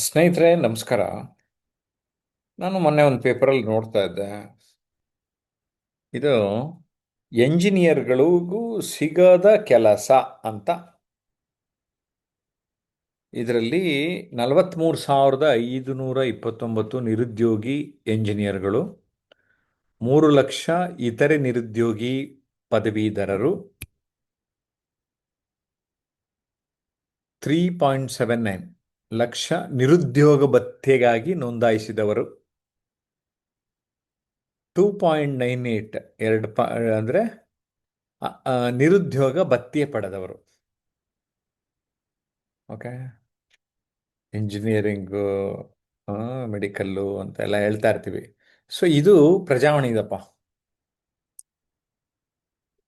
ಸ್ನೇಹಿತರೆ ನಮಸ್ಕಾರ. ನಾನು ಮೊನ್ನೆ ಒಂದು ಪೇಪರಲ್ಲಿ ನೋಡ್ತಾ ಇದ್ದೆ. ಇದು ಎಂಜಿನಿಯರ್ಗಳಿಗೂ ಸಿಗದ ಕೆಲಸ ಅಂತ. ಇದರಲ್ಲಿ 43,529 ನಿರುದ್ಯೋಗಿ ಎಂಜಿನಿಯರ್ಗಳು, 3 ಲಕ್ಷ ಇತರೆ ನಿರುದ್ಯೋಗಿ ಪದವೀಧರರು, 3.79 ಲಕ್ಷ ನಿರುದ್ಯೋಗ ಭತ್ಯೆಗಾಗಿ ನೋಂದಾಯಿಸಿದವರು, 2.98 ಅಂದರೆ ನಿರುದ್ಯೋಗ ಭತ್ಯೆ ಪಡೆದವರು. ಓಕೆ, ಇಂಜಿನಿಯರಿಂಗು, ಮೆಡಿಕಲ್ಲು ಅಂತ ಎಲ್ಲ ಹೇಳ್ತಾ ಇರ್ತೀವಿ. ಸೊ ಇದು ಪ್ರಜಾವಾಣಿ ಇದಪ್ಪ.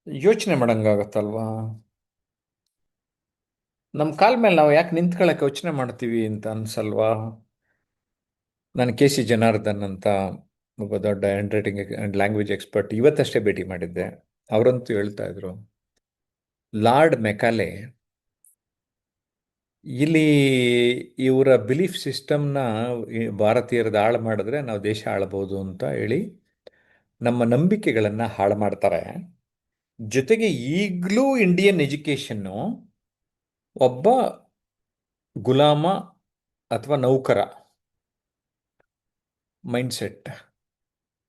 ಯೋಚನೆ ಮಾಡಂಗಾಗತ್ತಲ್ವಾ? ನಮ್ಮ ಕಾಲ ಮೇಲೆ ನಾವು ಯಾಕೆ ನಿಂತ್ಕೊಳ್ಳೋಕೆ ಯೋಚನೆ ಮಾಡ್ತೀವಿ ಅಂತ ಅನ್ಸಲ್ವಾ? ನಾನು ಕೆ ಜನಾರ್ದನ್ ಅಂತ ಒಬ್ಬ ದೊಡ್ಡ handwriting and language expert ಇವತ್ತಷ್ಟೇ ಭೇಟಿ ಮಾಡಿದ್ದೆ. ಅವರಂತೂ ಹೇಳ್ತಾ ಇದ್ರು, ಲಾರ್ಡ್ ಮೆಕಾಲೆ ಇಲ್ಲಿ ಇವರ ಬಿಲೀಫ್ ಸಿಸ್ಟಮ್ನ ಭಾರತೀಯರದ್ದು ಹಾಳು ಮಾಡಿದ್ರೆ ನಾವು ದೇಶ ಆಳ್ಬೋದು ಅಂತ ಹೇಳಿ ನಮ್ಮ ನಂಬಿಕೆಗಳನ್ನು ಹಾಳು ಮಾಡ್ತಾರೆ. ಜೊತೆಗೆ ಈಗಲೂ ಇಂಡಿಯನ್ ಎಜುಕೇಷನ್ನು ಒಬ್ಬ ಗುಲಾಮ ಅಥವಾ ನೌಕರ ಮೈಂಡ್ಸೆಟ್.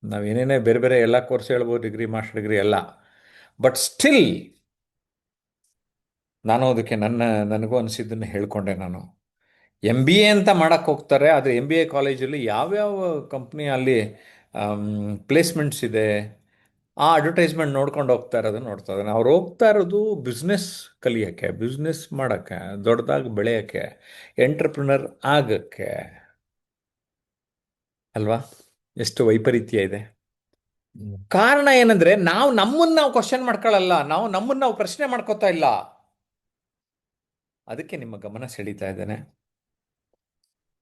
ನಾವೇನೇನೇ ಬೇರೆ ಬೇರೆ ಎಲ್ಲ ಕೋರ್ಸ್ ಹೇಳ್ಬೋದು, ಡಿಗ್ರಿ ಮಾಸ್ಟರ್ ಡಿಗ್ರಿ ಎಲ್ಲ, ಬಟ್ ಸ್ಟಿಲ್ ನಾನು ಅದಕ್ಕೆ ನನಗೂ ಅನಿಸಿದ್ದನ್ನು ಹೇಳ್ಕೊಂಡೆ. ನಾನು MBA ಅಂತ ಮಾಡಕ್ಕೆ ಹೋಗ್ತಾರೆ, ಆದರೆ MBA ಕಾಲೇಜಲ್ಲಿ ಯಾವ್ಯಾವ ಕಂಪ್ನಿ ಅಲ್ಲಿ ಪ್ಲೇಸ್ಮೆಂಟ್ಸ್ ಇದೆ ಆ ಅಡ್ವರ್ಟೈಸ್ಮೆಂಟ್ ನೋಡ್ಕೊಂಡು ಹೋಗ್ತಾ ಇರೋದು ನೋಡ್ತಾ ಇದ್ದಾನೆ. ಅವ್ರು ಹೋಗ್ತಾ ಇರೋದು ಬಿಸ್ನೆಸ್ ಕಲಿಯೋಕ್ಕೆ, ಬಿಸ್ನೆಸ್ ಮಾಡೋಕ್ಕೆ, ದೊಡ್ಡದಾಗಿ ಬೆಳೆಯೋಕ್ಕೆ, ಎಂಟ್ರಪ್ರಿನರ್ ಆಗಕ್ಕೆ ಅಲ್ವಾ? ಎಷ್ಟು ವೈಪರೀತ್ಯ ಇದೆ. ಕಾರಣ ಏನಂದ್ರೆ ನಾವು ಕ್ವಶನ್ ಮಾಡ್ಕೊಳ್ಳಲ್ಲ, ನಮ್ಮನ್ನ ನಾವು ಪ್ರಶ್ನೆ ಮಾಡ್ಕೋತಾ ಇಲ್ಲ. ಅದಕ್ಕೆ ನಿಮ್ಮ ಗಮನ ಸೆಳೀತಾ ಇದ್ದೇನೆ.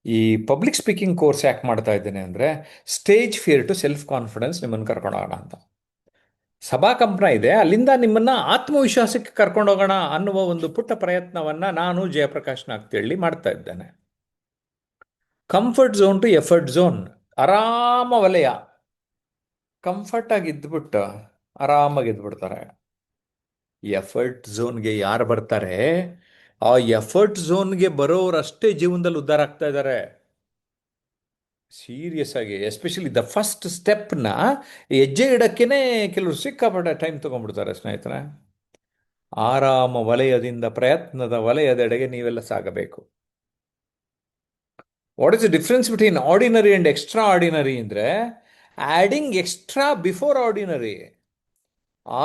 ಈ ಪಬ್ಲಿಕ್ ಸ್ಪೀಕಿಂಗ್ ಕೋರ್ಸ್ ಯಾಕೆ ಮಾಡ್ತಾ ಇದ್ದೇನೆ ಅಂದರೆ, stage fear to self confidence ನಿಮ್ಮನ್ನು ಕರ್ಕೊಂಡು ಹೋಗೋಣ ಅಂತ. ಸಭಾ ಕಂಪನ ಇದೆ, ಅಲ್ಲಿಂದ ನಿಮ್ಮನ್ನ ಆತ್ಮವಿಶ್ವಾಸಕ್ಕೆ ಕರ್ಕೊಂಡು ಹೋಗೋಣ ಅನ್ನುವ ಒಂದು ಪುಟ್ಟ ಪ್ರಯತ್ನವನ್ನ ನಾನು ಜಯಪ್ರಕಾಶ್ ನಾಗ್ತಿಹಳ್ಳಿ ಮಾಡ್ತಾ ಇದ್ದೇನೆ. Comfort zone to effort zone, ಆರಾಮ ವಲಯ. ಕಂಫರ್ಟ್ ಆಗಿ ಇದ್ಬಿಟ್ಟು ಆರಾಮಾಗಿ ಇದ್ಬಿಡ್ತಾರೆ. ಎಫರ್ಟ್ ಝೋನ್ಗೆ ಯಾರು ಬರ್ತಾರೆ, ಆ ಎಫರ್ಟ್ ಝೋನ್ಗೆ ಬರೋರಷ್ಟೇ ಜೀವನದಲ್ಲಿ ಉದ್ಧಾರ ಆಗ್ತಾ ಇದ್ದಾರೆ. ಸೀರಿಯಸ್ ಆಗಿ, ಎಸ್ಪೆಷಲಿ ದ ಫಸ್ಟ್ ಸ್ಟೆಪ್ನ ಹೆಜ್ಜೆ ಇಡಕ್ಕೇನೆ ಕೆಲವರು ಸಿಕ್ಕಾಪಟ್ಟೆ ಟೈಮ್ ತಗೊಂಡ್ಬಿಡ್ತಾರೆ ಸ್ನೇಹಿತರೆ. ಆರಾಮ ವಲಯದಿಂದ ಪ್ರಯತ್ನದ ವಲಯದೆಡೆಗೆ ನೀವೆಲ್ಲ ಸಾಗಬೇಕು. What is the difference between ordinary and extra ordinary ಅಂದರೆ, ಆ್ಯಡಿಂಗ್ ಎಕ್ಸ್ಟ್ರಾ ಬಿಫೋರ್ ಆರ್ಡಿನರಿ.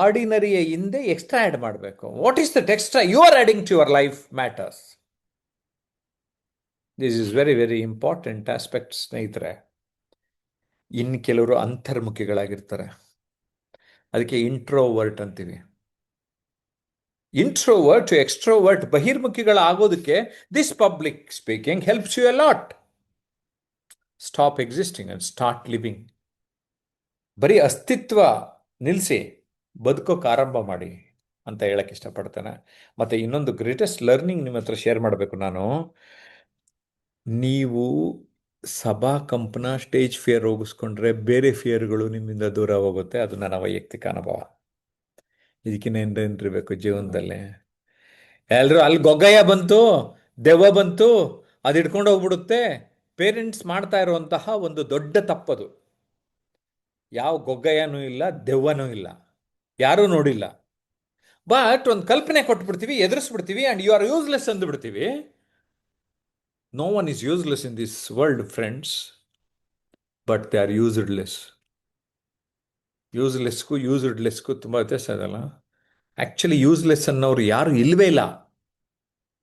ಆರ್ಡಿನರಿಯ ಹಿಂದೆ ಎಕ್ಸ್ಟ್ರಾ ಆ್ಯಡ್ ಮಾಡಬೇಕು. What is that extra you are adding to your life matters. This is very very important aspect ಸ್ನೇಹಿತರೆ. ಇನ್ನು ಕೆಲವರು ಅಂತರ್ಮುಖಿಗಳಾಗಿರ್ತಾರೆ, ಅದಕ್ಕೆ introvert ಅಂತೀವಿ. ಇಂಟ್ರೋವರ್ಟ್ ಟು ಎಕ್ಸ್ಟ್ರೋವರ್ಟ್, ಬಹಿರ್ಮುಖಿಗಳಾಗೋದಕ್ಕೆ this public speaking helps you a lot. Stop existing and start living. ಬರೀ ಅಸ್ತಿತ್ವ ನಿಲ್ಲಿಸಿ ಬದುಕೋಕೆ ಆರಂಭ ಮಾಡಿ ಅಂತ ಹೇಳಕ್ಕೆ ಇಷ್ಟಪಡ್ತೇನೆ. ಮತ್ತು ಇನ್ನೊಂದು ಗ್ರೇಟೆಸ್ಟ್ ಲರ್ನಿಂಗ್ ನಿಮ್ಮ ಹತ್ರ ಶೇರ್ ಮಾಡಬೇಕು ನಾನು. ನೀವು ಸಭಾ ಕಂಪನ ಸ್ಟೇಜ್ ಫಿಯರ್ ಹೋಗಿಸ್ಕೊಂಡ್ರೆ ಬೇರೆ ಫಿಯರ್ಗಳು ನಿಮ್ಮಿಂದ ದೂರ ಹೋಗುತ್ತೆ. ಅದು ನನ್ನ ವೈಯಕ್ತಿಕ ಅನುಭವ. ಇದಕ್ಕಿನ್ನೇನ್ರಿಬೇಕು ಜೀವನದಲ್ಲಿ? ಎಲ್ರು ಅಲ್ಲಿ ಗೊಗ್ಗಯ್ಯ ಬಂತು, ದೆವ್ವ ಬಂತು, ಅದು ಹಿಡ್ಕೊಂಡು ಹೋಗ್ಬಿಡುತ್ತೆ. ಪೇರೆಂಟ್ಸ್ ಮಾಡ್ತಾ ಇರುವಂತಹ ಒಂದು ದೊಡ್ಡ ತಪ್ಪದು. ಯಾವ ಗೊಗ್ಗಯ್ಯನೂ ಇಲ್ಲ, ದೆವ್ವನೂ ಇಲ್ಲ, ಯಾರೂ ನೋಡಿಲ್ಲ. ಬಟ್ ಒಂದು ಕಲ್ಪನೆ ಕೊಟ್ಬಿಡ್ತೀವಿ, ಎದುರಿಸ್ಬಿಡ್ತೀವಿ, ಅಂಡ್ ಯು ಆರ್ ಯೂಸ್ಲೆಸ್ ಅಂದ್ಬಿಡ್ತೀವಿ. No one is useless in this world friends, but they are usedless. ಯೂಸ್ಲೆಸ್ಗೂ ಯೂಸ್ಡ್ಲೆಸ್ಗೂ ತುಂಬ ವ್ಯತ್ಯಾಸ ಇದಲ್ಲ. ಆ್ಯಕ್ಚುಲಿ ಯೂಸ್ಲೆಸ್ ಅನ್ನೋರು ಯಾರು ಇಲ್ಲವೇ ಇಲ್ಲ.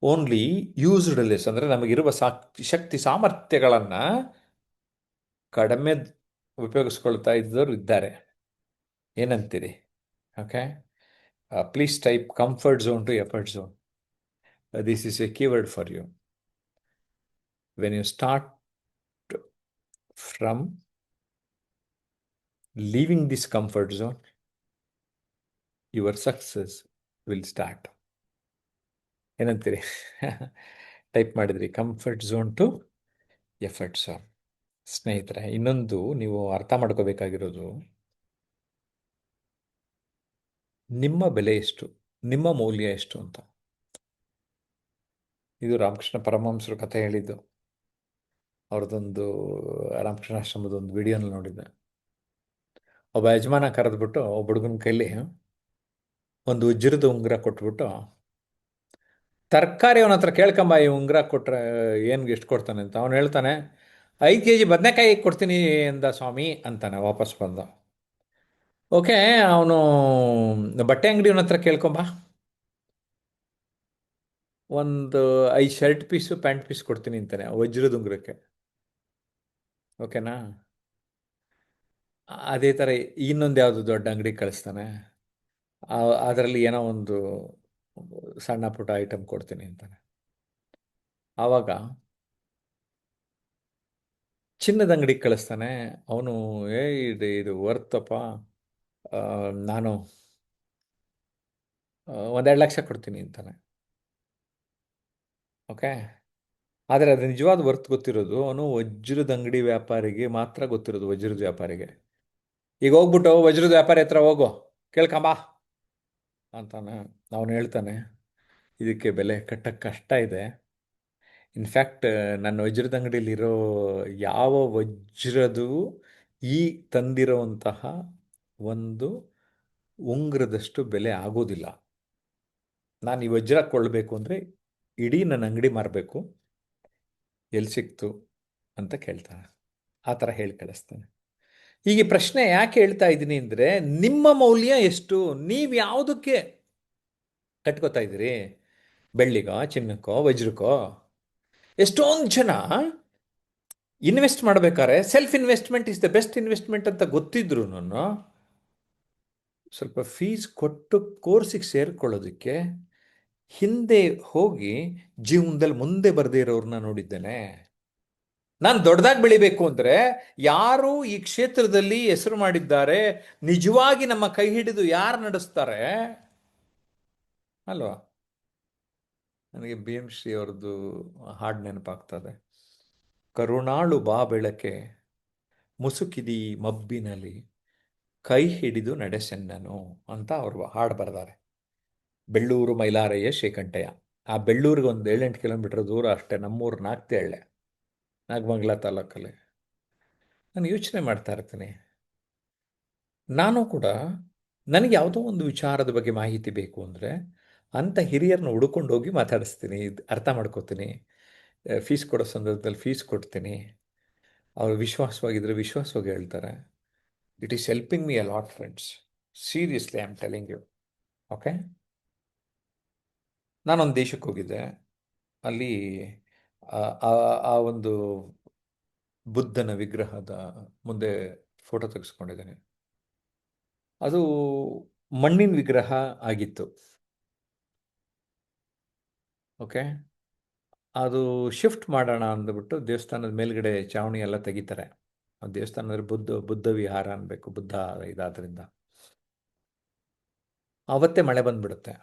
ಓನ್ಲಿ ಯೂಸ್ಡ್ಲೆಸ್ ಅಂದರೆ ನಮಗಿರುವ ಶಕ್ತಿ ಸಾಮರ್ಥ್ಯಗಳನ್ನು ಕಡಿಮೆ ಉಪಯೋಗಿಸ್ಕೊಳ್ತಾ ಇದ್ದವರು ಇದ್ದಾರೆ. ಏನಂತೀರಿ? Okay, please type comfort zone to effort zone. This is a keyword for you. When you start from leaving this comfort zone, your success will start. ಏನಂತೀರಿ? ಟೈಪ್ ಮಾಡಿದ್ರಿ ಕಂಫರ್ಟ್ ಝೋನ್ ಟು ಎಫರ್ಟ್ಸ್. ಸ್ನೇಹಿತರೆ, ಇನ್ನೊಂದು ನೀವು ಅರ್ಥ ಮಾಡ್ಕೋಬೇಕಾಗಿರೋದು, ನಿಮ್ಮ ಬೆಲೆ ಎಷ್ಟು, ನಿಮ್ಮ ಮೌಲ್ಯ ಎಷ್ಟು ಅಂತ. ಇದು ರಾಮಕೃಷ್ಣ ಪರಮಹಂಸರು ಕಥೆ ಹೇಳಿದ್ದು. ಅವ್ರದ್ದೊಂದು ರಾಮಕೃಷ್ಣಾಶ್ರಮದ ಒಂದು ವಿಡಿಯೋನಲ್ಲಿ ನೋಡಿದ್ದೆ. ಒಬ್ಬ ಯಜಮಾನ ಕರೆದ್ಬಿಟ್ಟು ಒಬ್ಬ ಹುಡುಗನ ಕೈಲಿ ಒಂದು ವಜ್ರದ ಉಂಗುರ ಕೊಟ್ಬಿಟ್ಟು, ತರಕಾರಿ ಅವನ ಹತ್ರ ಕೇಳ್ಕೊಂಬ, ಈ ಉಂಗುರ ಕೊಟ್ರೆ ಏನು ಎಷ್ಟು ಕೊಡ್ತಾನೆ ಅಂತ. ಅವನು ಹೇಳ್ತಾನೆ, 5 kg ಬದನೆಕಾಯಿ ಕೊಡ್ತೀನಿ ಎಂದ ಸ್ವಾಮಿ ಅಂತಾನೆ ವಾಪಸ್ ಬಂದ. ಓಕೆ, ಅವನು ಬಟ್ಟೆ ಅಂಗಡಿಯವನ ಹತ್ರ ಕೇಳ್ಕೊಂಬ, ಒಂದು 5 ಶರ್ಟ್ ಪೀಸು ಪ್ಯಾಂಟ್ ಪೀಸ್ ಕೊಡ್ತೀನಿ ಅಂತಾನೆ ವಜ್ರದ ಉಂಗುರಕ್ಕೆ. ಓಕೆನಾ? ಅದೇ ಥರ ಇನ್ನೊಂದು ಯಾವುದು ದೊಡ್ಡ ಅಂಗಡಿ ಕಳಿಸ್ತಾನೆ, ಅದರಲ್ಲಿ ಏನೋ ಒಂದು ಸಣ್ಣ ಪುಟ್ಟ ಐಟಮ್ ಕೊಡ್ತೀನಿ ಅಂತಾನೆ. ಆವಾಗ ಚಿನ್ನದ ಅಂಗಡಿಗೆ ಕಳಿಸ್ತಾನೆ. ಅವನು, ಇದು ವರ್ತಪ್ಪ, ನಾನು 1-2 ಲಕ್ಷ ಕೊಡ್ತೀನಿ ಅಂತಾನೆ. ಓಕೆ, ಆದರೆ ಅದು ನಿಜವಾದ ವರ್ತ್ ಗೊತ್ತಿರೋದು ಅವನು ವಜ್ರದ ಅಂಗಡಿ ವ್ಯಾಪಾರಿಗೆ ಮಾತ್ರ ಗೊತ್ತಿರೋದು, ವಜ್ರದ ವ್ಯಾಪಾರಿಗೆ. ಈಗ ಹೋಗ್ಬಿಟ್ಟು ವಜ್ರದ ವ್ಯಾಪಾರಿ ಹತ್ರ ಹೋಗು, ಕೇಳ್ಕೊಂಬಾ ಅಂತಾನೆ. ಅವನು ಹೇಳ್ತಾನೆ, ಇದಕ್ಕೆ ಬೆಲೆ ಕಟ್ಟಕ್ಕೆ ಕಷ್ಟ ಇದೆ. ಇನ್ಫ್ಯಾಕ್ಟ್ ನನ್ನ ವಜ್ರದ ಅಂಗಡಿಯಲ್ಲಿರೋ ಯಾವ ವಜ್ರದು ಈ ತಂದಿರೋವಂತಹ ಒಂದು ಉಂಗುರದಷ್ಟು ಬೆಲೆ ಆಗೋದಿಲ್ಲ. ನಾನು ಈ ವಜ್ರ ಕೊಳ್ಳಬೇಕು ಅಂದರೆ ಇಡೀ ನನ್ನ ಅಂಗಡಿ ಮಾರಬೇಕು, ಎಲ್ಲಿ ಸಿಕ್ತು ಅಂತ ಕೇಳ್ತಾನೆ. ಆ ಥರ ಹೇಳಿ ಕಳಿಸ್ತಾನೆ. ಹೀಗೆ ಪ್ರಶ್ನೆ ಯಾಕೆ ಹೇಳ್ತಾ ಇದ್ದೀನಿ ಅಂದರೆ, ನಿಮ್ಮ ಮೌಲ್ಯ ಎಷ್ಟು, ನೀವು ಯಾವುದಕ್ಕೆ ಕಟ್ಕೋತಾ ಇದ್ದೀರಿ? ಬೆಳ್ಳಿಗೋ, ಚಿನ್ನಕ್ಕೋ, ವಜ್ರಕ್ಕೋ? ಎಷ್ಟೊಂದು ಜನ ಇನ್ವೆಸ್ಟ್ ಮಾಡಬೇಕಾದ್ರೆ self investment is the best investment ಅಂತ ಗೊತ್ತಿದ್ರು ನಾನು ಸ್ವಲ್ಪ ಫೀಸ್ ಕೊಟ್ಟು ಕೋರ್ಸಿಗೆ ಸೇರ್ಕೊಳ್ಳೋದಕ್ಕೆ ಹಿಂದೆ ಹೋಗಿ ಜೀವನದಲ್ಲಿ ಮುಂದೆ ಬರದೇ ಇರೋರನ್ನ ನೋಡಿದ್ದೇನೆ. ನಾನು ದೊಡ್ಡದಾಗಿ ಬೆಳಿಬೇಕು ಅಂದರೆ ಯಾರು ಈ ಕ್ಷೇತ್ರದಲ್ಲಿ ಹೆಸರು ಮಾಡಿದ್ದಾರೆ, ನಿಜವಾಗಿ ನಮ್ಮ ಕೈ ಹಿಡಿದು ಯಾರು ನಡೆಸ್ತಾರೆ ಅಲ್ವಾ? ನನಗೆ ಬಿ ಎಂ ಶ್ರೀ ಅವ್ರದ್ದು ಹಾಡು ನೆನಪಾಗ್ತದೆ. ಕರುಣಾಳು ಬಾ ಬೆಳಕೆ ಮುಸುಕಿದಿ ಮಬ್ಬಿನಲ್ಲಿ ಕೈ ಹಿಡಿದು ನಡೆಸೆನ್ನನು ಅಂತ ಅವರು ಹಾಡು ಬರೆದಾರೆ. ಬೆಳ್ಳೂರು ಮೈಲಾರಯ್ಯ ಶ್ರೀಕಂಠಯ್ಯ. ಆ ಬೆಳ್ಳೂರಿಗೆ ಒಂದು 7-8 ಕಿಲೋಮೀಟರ್ ದೂರ ಅಷ್ಟೇ, ನಮ್ಮೂರು ನಾಗ್ತಿಹಳ್ಳೆ, ನಾಗಮಂಗಲ ತಾಲೂಕಲ್ಲಿ. ನಾನು ಯೋಚನೆ ಮಾಡ್ತಾ ಇರ್ತೀನಿ, ನಾನು ಕೂಡ ನನಗೆ ಯಾವುದೋ ಒಂದು ವಿಚಾರದ ಬಗ್ಗೆ ಮಾಹಿತಿ ಬೇಕು ಅಂದರೆ ಅಂಥ ಹಿರಿಯರನ್ನ ಹುಡ್ಕೊಂಡು ಹೋಗಿ ಮಾತಾಡಿಸ್ತೀನಿ, ಅರ್ಥ ಮಾಡ್ಕೋತೀನಿ, ಫೀಸ್ ಕೊಡೋ ಸಂದರ್ಭದಲ್ಲಿ ಫೀಸ್ ಕೊಡ್ತೀನಿ. ಅವರು ವಿಶ್ವಾಸವಾಗಿದ್ದರೆ ವಿಶ್ವಾಸವಾಗಿ ಹೇಳ್ತಾರೆ. It is helping me a lot friends, seriously I am telling you. Okay, ನಾನೊಂದು ದೇಶಕ್ಕೆ ಹೋಗಿದ್ದೆ. ಅಲ್ಲಿ ಆ ಆ- ಆ ಒಂದು ಬುದ್ಧನ ವಿಗ್ರಹದ ಮುಂದೆ ಫೋಟೋ ತೆಗೆಸ್ಕೊಂಡಿದ್ದೇನೆ. ಅದು ಮಣ್ಣಿನ ವಿಗ್ರಹ ಆಗಿತ್ತು. ಓಕೆ, ಅದು ಶಿಫ್ಟ್ ಮಾಡೋಣ ಅಂದ್ಬಿಟ್ಟು ದೇವಸ್ಥಾನದ ಮೇಲ್ಗಡೆ ಚಾವಣಿ ಎಲ್ಲ ತೆಗಿತಾರೆ. ಆ ದೇವಸ್ಥಾನದಲ್ಲಿ ಬುದ್ಧ ವಿಹಾರ ಅನ್ಬೇಕು, ಬುದ್ಧ ಇದಾದ್ರಿಂದ. ಅವತ್ತೇ ಮಳೆ ಬಂದ್ಬಿಡುತ್ತೆ,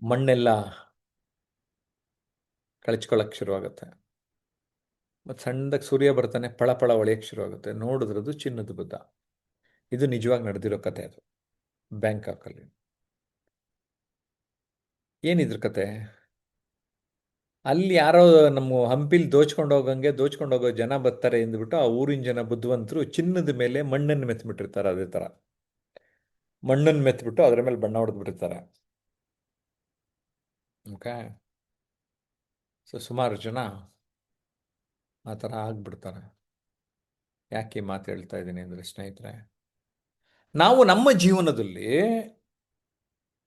ಮಣ್ಣೆಲ್ಲ ಕಳಚ್ಕೊಳಕ್ಕೆ ಶುರುವಾಗುತ್ತೆ. ಮತ್ತು ಸಣ್ಣದಾಗಿ ಸೂರ್ಯ ಬರ್ತಾನೆ, ಪಳ ಪಳ ಹೊಳೆಯಕ್ಕೆ ಶುರುವಾಗುತ್ತೆ. ನೋಡಿದ್ರದು ಚಿನ್ನದ ಬುದ್ಧ. ಇದು ನಿಜವಾಗಿ ನಡೆದಿರೋ ಕತೆ. ಅದು ಬ್ಯಾಂಕಾಕಲ್ಲಿ. ಏನಿದ್ರ ಕತೆ? ಅಲ್ಲಿ ಯಾರೋ ನಮ್ಮ ಹಂಪಿಲಿ ದೋಚ್ಕೊಂಡು ಹೋಗೋ ಜನ ಬರ್ತಾರೆ ಎಂದ್ಬಿಟ್ಟು ಆ ಊರಿನ ಜನ ಬುದ್ಧಿವಂತರು ಚಿನ್ನದ ಮೇಲೆ ಮಣ್ಣನ್ನು ಮೆತ್ಬಿಟ್ಟಿರ್ತಾರೆ. ಅದೇ ಥರ ಮಣ್ಣನ್ನು ಮೆತ್ಬಿಟ್ಟು ಅದರ ಮೇಲೆ ಬಣ್ಣ ಹೊಡೆದ್ಬಿಟ್ಟಿರ್ತಾರೆ. ಓಕೆ, ಸೊ ಸುಮಾರು ಜನ ಆ ಥರ ಆಗ್ಬಿಡ್ತಾರೆ. ಯಾಕೆ ಈ ಮಾತು ಹೇಳ್ತಾ ಇದ್ದೀನಿ ಅಂದರೆ, ಸ್ನೇಹಿತರೆ, ನಾವು ನಮ್ಮ ಜೀವನದಲ್ಲಿ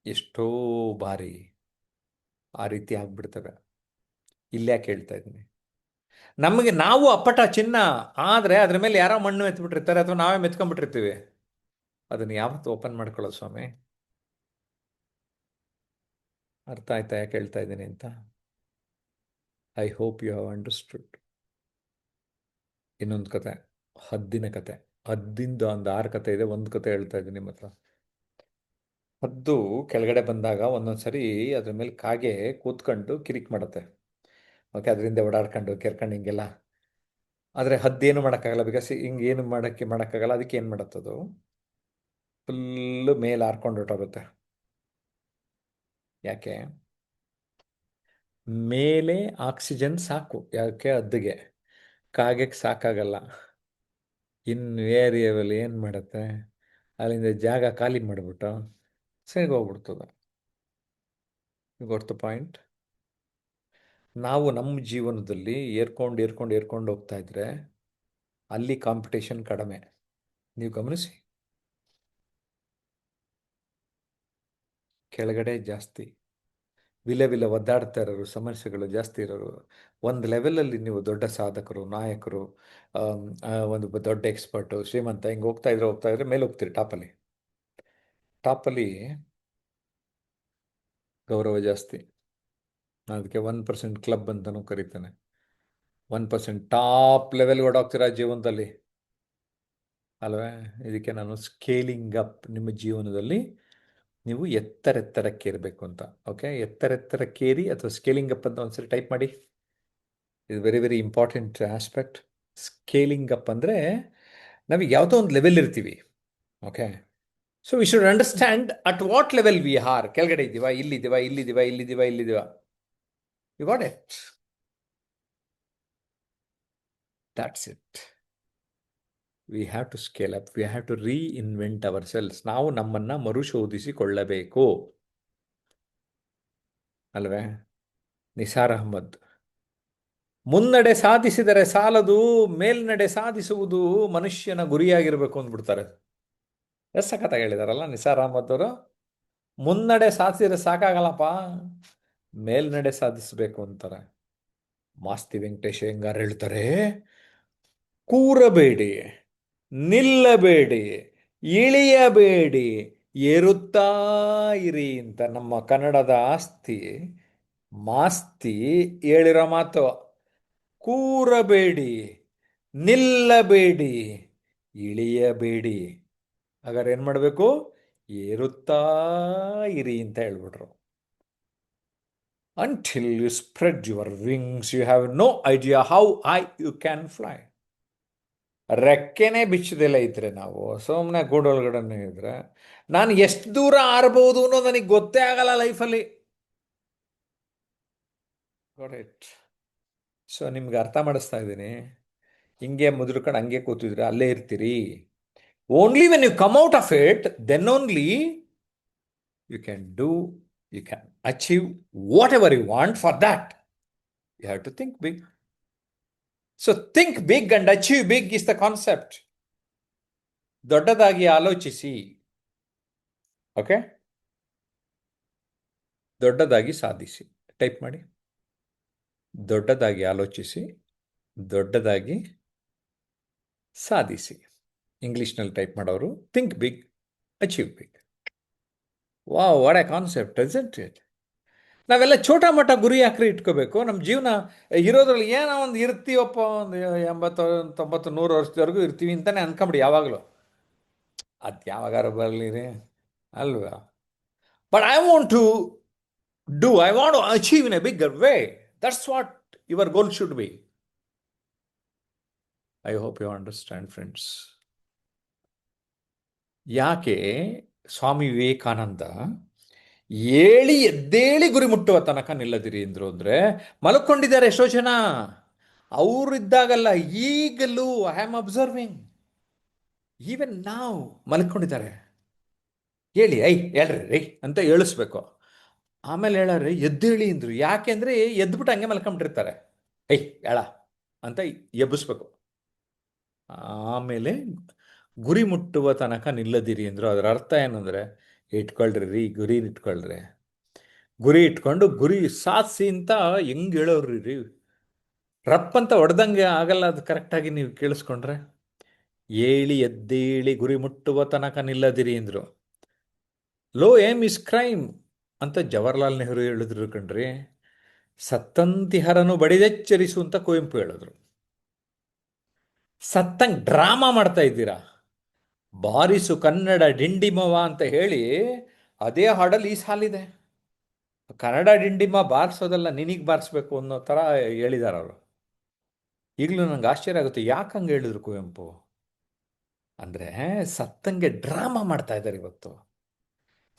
ಎಷ್ಟೋ ಬಾರಿ ಆ ರೀತಿ ಆಗ್ಬಿಡ್ತವೆ. ಇಲ್ಯಾಕೆ ಹೇಳ್ತಾ ಇದ್ದೀನಿ? ನಾವು ಅಪ್ಪಟ ಚಿನ್ನ ಆದರೆ ಅದ್ರ ಮೇಲೆ ಯಾರೋ ಮಣ್ಣು ಮೆತ್ಬಿಟ್ಟಿರ್ತಾರೆ, ಅಥವಾ ನಾವೇ ಮೆತ್ಕೊಂಡ್ಬಿಟ್ಟಿರ್ತೀವಿ. ಅದನ್ನು ಯಾವತ್ತು ಓಪನ್ ಮಾಡ್ಕೊಳ್ಳೋದು ಸ್ವಾಮಿ? ಅರ್ಥ ಆಯ್ತಾ ಯಾಕೆ ಹೇಳ್ತಾ ಇದ್ದೀನಿ ಅಂತ? I hope you have understood. ಇನ್ನೊಂದು ಕತೆ, ಹದ್ದಿನ ಕತೆ. ಹದ್ದಿಂದು ಒಂದು 6 ಕತೆ ಇದೆ, ಒಂದು ಕತೆ ಹೇಳ್ತಾ ಇದ್ದೀನಿ ನಿಮ್ಮ ಹತ್ರ. ಹದ್ದು ಕೆಳಗಡೆ ಬಂದಾಗ ಒಂದೊಂದು ಸರಿ ಅದ್ರ ಮೇಲೆ ಕಾಗೆ ಕೂತ್ಕೊಂಡು ಕಿರಿಕ್ ಮಾಡುತ್ತೆ. ಓಕೆ, ಅದರಿಂದ ಓಡಾಡ್ಕೊಂಡು ಕೆರ್ಕೊಂಡು ಹಿಂಗೆಲ್ಲ. ಆದರೆ ಹದ್ದೇನು ಮಾಡೋಕ್ಕಾಗಲ್ಲ, ಬಿಕಾಸ್ ಹಿಂಗೆ ಏನು ಮಾಡೋಕ್ಕಾಗಲ್ಲ. ಅದಕ್ಕೆ ಏನು ಮಾಡುತ್ತದು, ಫುಲ್ಲು ಮೇಲೆ ಹಾರ್ಕೊಂಡು ಹೊರಟೋಗುತ್ತೆ. ಯಾಕೆ? ಮೇಲೆ ಆಕ್ಸಿಜನ್ ಸಾಕು, ಯಾಕೆ ಹದ್ದಿಗೆ, ಕಾಗೆಗೆ ಸಾಕಾಗಲ್ಲ. ಇನ್ನು ವೇರಿಯೇಬಲ್ ಏನು ಮಾಡುತ್ತೆ, ಅಲ್ಲಿಂದ ಜಾಗ ಖಾಲಿ ಮಾಡಿಬಿಟ್ಟು ಸರಿಗೆ ಹೋಗ್ಬಿಡ್ತದೆ. ಗೊತ್ತು ಪಾಯಿಂಟ್. ನಾವು ನಮ್ಮ ಜೀವನದಲ್ಲಿ ಏರ್ಕೊಂಡು ಹೋಗ್ತಾ ಇದ್ರೆ ಅಲ್ಲಿ ಕಾಂಪಿಟೇಷನ್ ಕಡಿಮೆ. ನೀವು ಗಮನಿಸಿ, ಕೆಳಗಡೆ ಜಾಸ್ತಿ ವಿಲೆ ಒದ್ದಾಡ್ತಾ ಇರೋರು, ಸಮಸ್ಯೆಗಳು ಜಾಸ್ತಿ ಇರೋರು. ಒಂದು ಲೆವೆಲಲ್ಲಿ ನೀವು ದೊಡ್ಡ ಸಾಧಕರು, ನಾಯಕರು, ಒಂದು ದೊಡ್ಡ ಎಕ್ಸ್ಪರ್ಟು, ಶ್ರೀಮಂತ, ಹಿಂಗೆ ಹೋಗ್ತಾ ಇದ್ರೆ ಮೇಲೆ ಹೋಗ್ತೀರಿ. ಟಾಪಲ್ಲಿ ಗೌರವ ಜಾಸ್ತಿ. ಅದಕ್ಕೆ 1% ಕ್ಲಬ್ ಅಂತಲೂ ಕರೀತಾನೆ. 1% ಟಾಪ್ ಲೆವೆಲ್ಗೆ ಓಡೋಗ್ತೀರಾ ಜೀವನದಲ್ಲಿ ಅಲ್ವೇ? ಇದಕ್ಕೆ ನಾನು ಸ್ಕೇಲಿಂಗ್ ಅಪ್, ನಿಮ್ಮ ಜೀವನದಲ್ಲಿ ನೀವು ಎತ್ತರೆತ್ತರಕ್ಕೆ ಇರಬೇಕು ಅಂತ. ಓಕೆ, ಎತ್ತರೆತ್ತರಕ್ಕೇರಿ ಅಥವಾ ಸ್ಕೇಲಿಂಗ್ ಅಪ್ ಅಂತ ಒಂದ್ಸರಿ ಟೈಪ್ ಮಾಡಿ. ಇದು very very important aspect. Scaling up ಅಂದರೆ ನಾವೀಗ ಯಾವುದೋ ಒಂದು ಲೆವೆಲ್ ಇರ್ತೀವಿ. Okay, so we should understand at what level we are. ಕೆಳಗಡೆ ಇದ್ದೀವಾ, ಇಲ್ಲಿದ್ದೀವಾ. You got it. That's it. We have to scale up, we have to reinvent ourselves. ನಾವು ನಮ್ಮನ್ನು ಮರುಶೋಧಿಸಿಕೊಳ್ಳಬೇಕು ಅಲ್ವೇ? ನಿಸಾರ್ ಅಹ್ಮದ್, ಮುನ್ನಡೆ ಸಾಧಿಸಿದರೆ ಸಾಲದು, ಮೇಲ್ನಡೆ ಸಾಧಿಸುವುದು ಮನುಷ್ಯನ ಗುರಿಯಾಗಿರಬೇಕು ಅಂದ್ಬಿಡ್ತಾರೆ. ಎಷ್ಟು ಸಖತ್ತಾಗಿ ಹೇಳಿದಾರಲ್ಲ ನಿಸಾರ್ ಅಹ್ಮದ್ ಅವರು. ಮುನ್ನಡೆ ಸಾಧಿಸಿದ್ರೆ ಸಾಕಾಗಲ್ಲಪ್ಪ, ಮೇಲ್ನಡೆ ಸಾಧಿಸಬೇಕು ಅಂತಾರೆ. ಮಾಸ್ತಿ ವೆಂಕಟೇಶ್ ಅಯ್ಯಂಗಾರ್ ಹೇಳ್ತಾರೆ, ಕೂರಬೇಡಿ, ನಿಲ್ಲಬೇಡಿ, ಇಳಿಯಬೇಡಿ, ಏರುತ್ತಾ ಇರಿ ಅಂತ. ನಮ್ಮ ಕನ್ನಡದ ಆಸ್ತಿ ಮಾಸ್ತಿ ಹೇಳಿರೋ ಮಾತು. ಕೂರಬೇಡಿ, ನಿಲ್ಲಬೇಡಿ, ಇಳಿಯಬೇಡಿ. ಹಾಗಾದ್ರೆ ಏನು ಮಾಡಬೇಕು? ಏರುತ್ತಾ ಇರಿ ಅಂತ ಹೇಳ್ಬಿಟ್ರು. Until you spread your wings, you have no idea how high you can fly. ರೆಕ್ಕೆನೇ ಬಿಚ್ಚದಿಲ್ಲ ಇದ್ರೆ, ನಾವು ಸುಮ್ಮನೆ ಗೂಡೊಳಗಡೆ ಇದ್ರೆ ನಾನು ಎಷ್ಟು ದೂರ ಆರ್ಬೋದು ಅನ್ನೋದು ನನಗೆ ಗೊತ್ತೇ ಆಗಲ್ಲ ಲೈಫಲ್ಲಿ. ಇಟ್. ಸೊ ನಿಮ್ಗೆ ಅರ್ಥ ಮಾಡಿಸ್ತಾ ಇದ್ದೀನಿ. ಹಿಂಗೆ ಮುದ್ರಕೊಂಡು ಹಂಗೆ ಕೂತಿದ್ರೆ ಅಲ್ಲೇ ಇರ್ತೀರಿ. Only when you come out of it, then only you can do, you can achieve whatever you want. For that you have to think big. So think big and achieve big is the concept. ದೊಡ್ಡದಾಗಿ ಆಲೋಚಿಸಿ. Okay, ದೊಡ್ಡದಾಗಿ ಸಾಧಿಸಿ. Type ಮಾಡಿ, ದೊಡ್ಡದಾಗಿ ಆಲೋಚಿಸಿ, ದೊಡ್ಡದಾಗಿ ಸಾಧಿಸಿ. ಇಂಗ್ಲೀಷ್ನಲ್ಲಿ ಟೈಪ್ ಮಾಡೋರು think big, achieve big. Wow, what a concept, isn't it? ನಾವೆಲ್ಲ ಛೋಟ ಮೋಟ ಗುರಿ ಯಾಕ್ರಿ ಇಟ್ಕೋಬೇಕು? ನಮ್ಮ ಜೀವನ ಇರೋದ್ರಲ್ಲಿ ಏನೋ ಒಂದು ಇರ್ತೀವಪ್ಪ, ಒಂದು 80, 90, 100 ವರ್ಷದವರೆಗೂ ಇರ್ತೀವಿ ಅಂತಾನೆ ಅನ್ಕೊಂಬಿಡಿ ಯಾವಾಗಲೂ. ಅದು ಯಾವಾಗಾರ ಬರಲಿ ರೀ, ಅಲ್ವಾ? But I want to do, I want to achieve in a bigger way. That's what your goal should be. I hope you understand friends. ಯಾಕೆ ಸ್ವಾಮಿ ವಿವೇಕಾನಂದ ಎದ್ದೇಳಿ ಗುರಿ ಮುಟ್ಟುವ ತನಕ ನಿಲ್ಲದಿರಿ ಅಂದ್ರು ಅಂದರೆ, ಮಲ್ಕೊಂಡಿದ್ದಾರೆ ಎಷ್ಟೋ ಜನ. ಅವರಿದ್ದಾಗಲ್ಲ, ಈಗಲೂ ಐ ಆಮ್ ಅಬ್ಸರ್ವಿಂಗ್, ಈವನ್ ನಾವು ಮಲ್ಕೊಂಡಿದ್ದಾರೆ. ಹೇಳ್ರಿ ಅಂತ ಹೇಳಿಸ್ಬೇಕು. ಆಮೇಲೆ ಹೇಳಾರೆ ಎದ್ದೇಳಿ ಅಂದ್ರು. ಯಾಕೆಂದ್ರೆ ಎದ್ಬಿಟ್ಟು ಹಂಗೆ ಮಲ್ಕೊಂಡ್ಬಿಟ್ಟಿರ್ತಾರೆ. ಹೇಳ ಅಂತ ಎಬ್ಬಿಸ್ಬೇಕು. ಆಮೇಲೆ ಗುರಿ ಮುಟ್ಟುವ ತನಕ ನಿಲ್ಲದಿರಿ ಅಂದರು. ಅದರ ಅರ್ಥ ಏನಂದರೆ, ಇಟ್ಕೊಳ್ರಿ ಗುರಿ ಗುರಿ ಇಟ್ಕೊಂಡು ಗುರಿ ಸಾಧಿಸಿ ಅಂತ ಹೆಂಗೆ ಹೇಳೋರಿ ರೀ. ರಪ್ ಅಂತ ಹೊಡೆದಂಗೆ ಆಗಲ್ಲ ಅದು. ಕರೆಕ್ಟಾಗಿ ನೀವು ಕೇಳಿಸ್ಕೊಂಡ್ರೆ, ಎದ್ದೇಳಿ ಗುರಿ ಮುಟ್ಟುವ ತನಕ ನಿಲ್ಲದಿರಿ ಅಂದರು. ಲೋ ಏಮ್ ಇಸ್ ಕ್ರೈಮ್ ಅಂತ ಜವಾಹರ್ಲಾಲ್ ನೆಹರು ಹೇಳಿದ್ರು ಕಣ್ರಿ. ಸತ್ತಂತಿಹರನು ಬಡಿದೆಚ್ಚರಿಸು ಅಂತ ಕುವೆಂಪು ಹೇಳಿದ್ರು. ಸತ್ತಂಗೆ ಡ್ರಾಮಾ ಮಾಡ್ತಾ ಇದ್ದೀರಾ. ಬಾರಿಸು ಕನ್ನಡ ಡಿಂಡಿಮವ ಅಂತ ಹೇಳಿ ಅದೇ ಹಾಡಲ್ಲಿ ಈ ಸಾಲಿದೆ. ಕನ್ನಡ ಡಿಂಡಿಮ ಬಾರಿಸೋದಲ್ಲ, ನಿನಗೆ ಬಾರಿಸ್ಬೇಕು ಅನ್ನೋ ಥರ ಹೇಳಿದಾರೆ ಅವರು. ಈಗಲೂ ನಂಗೆ ಆಶ್ಚರ್ಯ ಆಗುತ್ತೆ, ಯಾಕೆ ಹಂಗೆ ಹೇಳಿದ್ರು ಕುವೆಂಪು ಅಂದರೆ, ಸತ್ತಂಗೆ ಡ್ರಾಮಾ ಮಾಡ್ತಾ ಇದ್ದಾರೆ ಇವತ್ತು.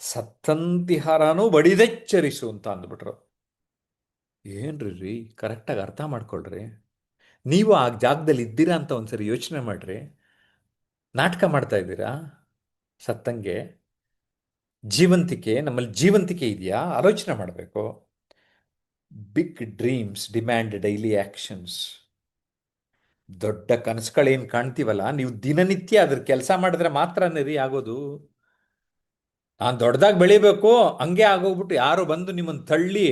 ಸತ್ತಂತಿಹಾರನೂ ಬಡಿದೆಚ್ಚರಿಸು ಅಂತ ಅಂದ್ಬಿಟ್ರು. ಏನ್ರಿ ರೀ, ಕರೆಕ್ಟಾಗಿ ಅರ್ಥ ಮಾಡ್ಕೊಳ್ರಿ. ನೀವು ಆ ಜಾಗದಲ್ಲಿ ಇದ್ದೀರಾ ಅಂತ ಒಂದ್ಸರಿ ಯೋಚನೆ ಮಾಡ್ರಿ. ನಾಟಕ ಮಾಡ್ತಾ ಇದ್ದೀರಾ ಸತ್ತಂಗೆ? ಜೀವಂತಿಕೆ, ನಮ್ಮಲ್ಲಿ ಜೀವಂತಿಕೆ ಇದೆಯಾ? ಆಲೋಚನೆ ಮಾಡಬೇಕು. Big dreams demand daily actions. ದೊಡ್ಡ ಕನಸುಗಳೇನು ಕಾಣ್ತೀವಲ್ಲ, ನೀವು ದಿನನಿತ್ಯ ಅದ್ರ ಕೆಲಸ ಮಾಡಿದ್ರೆ ಮಾತ್ರನೇ ರೀ ಆಗೋದು. ನಾನು ದೊಡ್ಡದಾಗಿ ಬೆಳಿಬೇಕು ಹಂಗೆ ಆಗೋಗ್ಬಿಟ್ಟು ಯಾರು ಬಂದು ನಿಮ್ಮನ್ನು ತಳ್ಳಿ,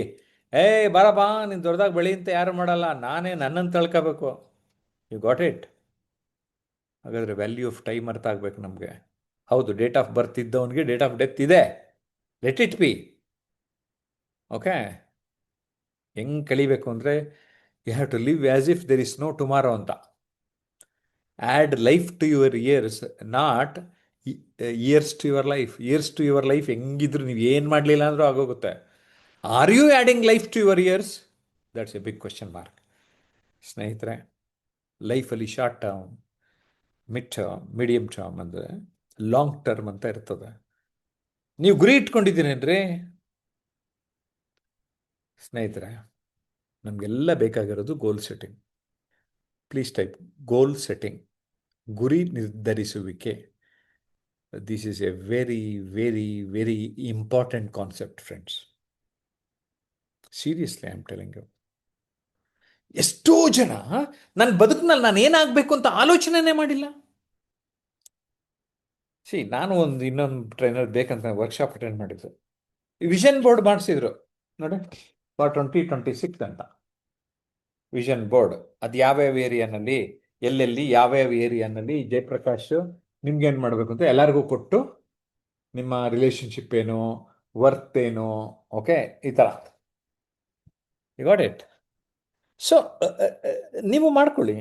ಏಯ್ ಬರಪ್ಪ ನೀನು ದೊಡ್ಡದಾಗಿ ಬೆಳಿ ಅಂತ ಯಾರು ಮಾಡಲ್ಲ, ನಾನೇ ನನ್ನನ್ನು ತಳ್ಕೋಬೇಕು. You got it? ಹಾಗಾದರೆ ವ್ಯಾಲ್ಯೂ ಆಫ್ ಟೈಮ್ ಅರ್ಥ ಆಗ್ಬೇಕು ನಮಗೆ. ಹೌದು, ಡೇಟ್ ಆಫ್ ಬರ್ತ್ ಇದ್ದವನಿಗೆ ಡೇಟ್ ಆಫ್ ಡೆತ್ ಇದೆ. Let it be. ಓಕೆ. ಹೆಂಗೆ ಕಳಿಬೇಕು ಅಂದರೆ, you have to live as if there is no tomorrow ಅಂತ. Add life to your years, not years to your life. Years to your life ಹೆಂಗಿದ್ರು ನೀವು ಏನು ಮಾಡಲಿಲ್ಲ ಅಂದರೂ ಆಗೋಗುತ್ತೆ. Are you adding life to your years? That's A big question mark. ಸ್ನೇಹಿತರೆ, ಲೈಫಲ್ಲಿ short term, mid term, medium term ಅಂದರೆ long term ಅಂತ ಇರ್ತದೆ. ನೀವು ಗುರಿ ಇಟ್ಕೊಂಡಿದ್ದೀರೇನ್ರಿ ಸ್ನೇಹಿತರೆ? ನಮಗೆಲ್ಲ ಬೇಕಾಗಿರೋದು goal setting. Please type goal setting, ಗುರಿ ನಿರ್ಧರಿಸುವಿಕೆ. This is a very very very important concept friends. Seriously I am telling you. ಎಷ್ಟೋ ಜನ ನನ್ನ ಬದುಕಿನಲ್ಲಿ ನಾನು ಏನಾಗಬೇಕು ಅಂತ ಆಲೋಚನೆನೇ ಮಾಡಿಲ್ಲ. ನಾನು ಇನ್ನೊಂದು ಟ್ರೈನರ್ ಬೇಕಂತ ವರ್ಕ್ಶಾಪ್ ಅಟೆಂಡ್ ಮಾಡಿದ್ದು. ವಿಷನ್ ಬೋರ್ಡ್ ಮಾಡಿಸಿದ್ರು ನೋಡಿ, ಫಾರ್ 2026 ಅಂತ ವಿಷನ್ ಬೋರ್ಡ್. ಅದು ಯಾವ್ಯಾವ ಏರಿಯಾನಲ್ಲಿ, ಎಲ್ಲೆಲ್ಲಿ ಯಾವ್ಯಾವ ಏರಿಯಾನಲ್ಲಿ ಜಯಪ್ರಕಾಶ್ ನಿಮ್ಗೇನು ಮಾಡಬೇಕು ಅಂತ ಎಲ್ಲರಿಗೂ ಕೊಟ್ಟು, ನಿಮ್ಮ ರಿಲೇಶನ್ಶಿಪ್ ಏನು, ವರ್ತ್ ಏನು, ಓಕೆ, ಈ ಥರ. You got it? ಸೊ ನೀವು ಮಾಡ್ಕೊಳ್ಳಿ.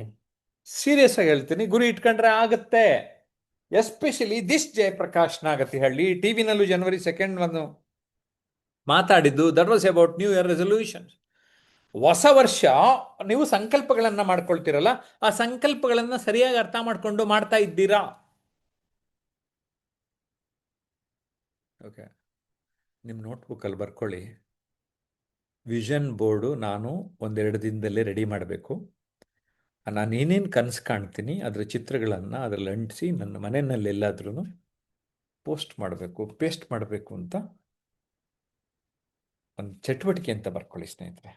ಸೀರಿಯಸ್ ಆಗಿ ಹೇಳ್ತೀನಿ, ಗುರಿ ಇಟ್ಕೊಂಡ್ರೆ ಆಗುತ್ತೆ. ಎಸ್ಪೆಷಲಿ ದಿಸ್ ಜಯಪ್ರಕಾಶ್ ನಾಗತಿಹಳ್ಳಿ ಟಿ ವಿನಲ್ಲೂ January 2 ಒಂದು ಮಾತಾಡಿದ್ದು, that was about new year resolutions. ಹೊಸ ವರ್ಷ ನೀವು ಸಂಕಲ್ಪಗಳನ್ನು ಮಾಡ್ಕೊಳ್ತೀರಲ್ಲ, ಆ ಸಂಕಲ್ಪಗಳನ್ನು ಸರಿಯಾಗಿ ಅರ್ಥ ಮಾಡ್ಕೊಂಡು ಮಾಡ್ತಾ ಇದ್ದೀರಾ? ಓಕೆ, ನಿಮ್ಮ ನೋಟ್ಬುಕ್ಕಲ್ಲಿ ಬರ್ಕೊಳ್ಳಿ. ವಿಷನ್ ಬೋರ್ಡು ನಾನು ಒಂದೆರಡು ದಿನದಲ್ಲೇ ರೆಡಿ ಮಾಡಬೇಕು. ನಾನು ಏನೇನು ಕನಸು ಕಾಣ್ತೀನಿ ಅದರ ಚಿತ್ರಗಳನ್ನು ಅದರಲ್ಲಿ ಅಂಟಿಸಿ ನನ್ನ ಮನೆಯಲ್ಲೆಲ್ಲಾದ್ರೂ ಪೋಸ್ಟ್ ಮಾಡಬೇಕು, ಪೇಸ್ಟ್ ಮಾಡಬೇಕು ಅಂತ ಒಂದು ಚಟುವಟಿಕೆ ಅಂತ ಬರ್ಕೊಳ್ಳಿ ಸ್ನೇಹಿತರೆ.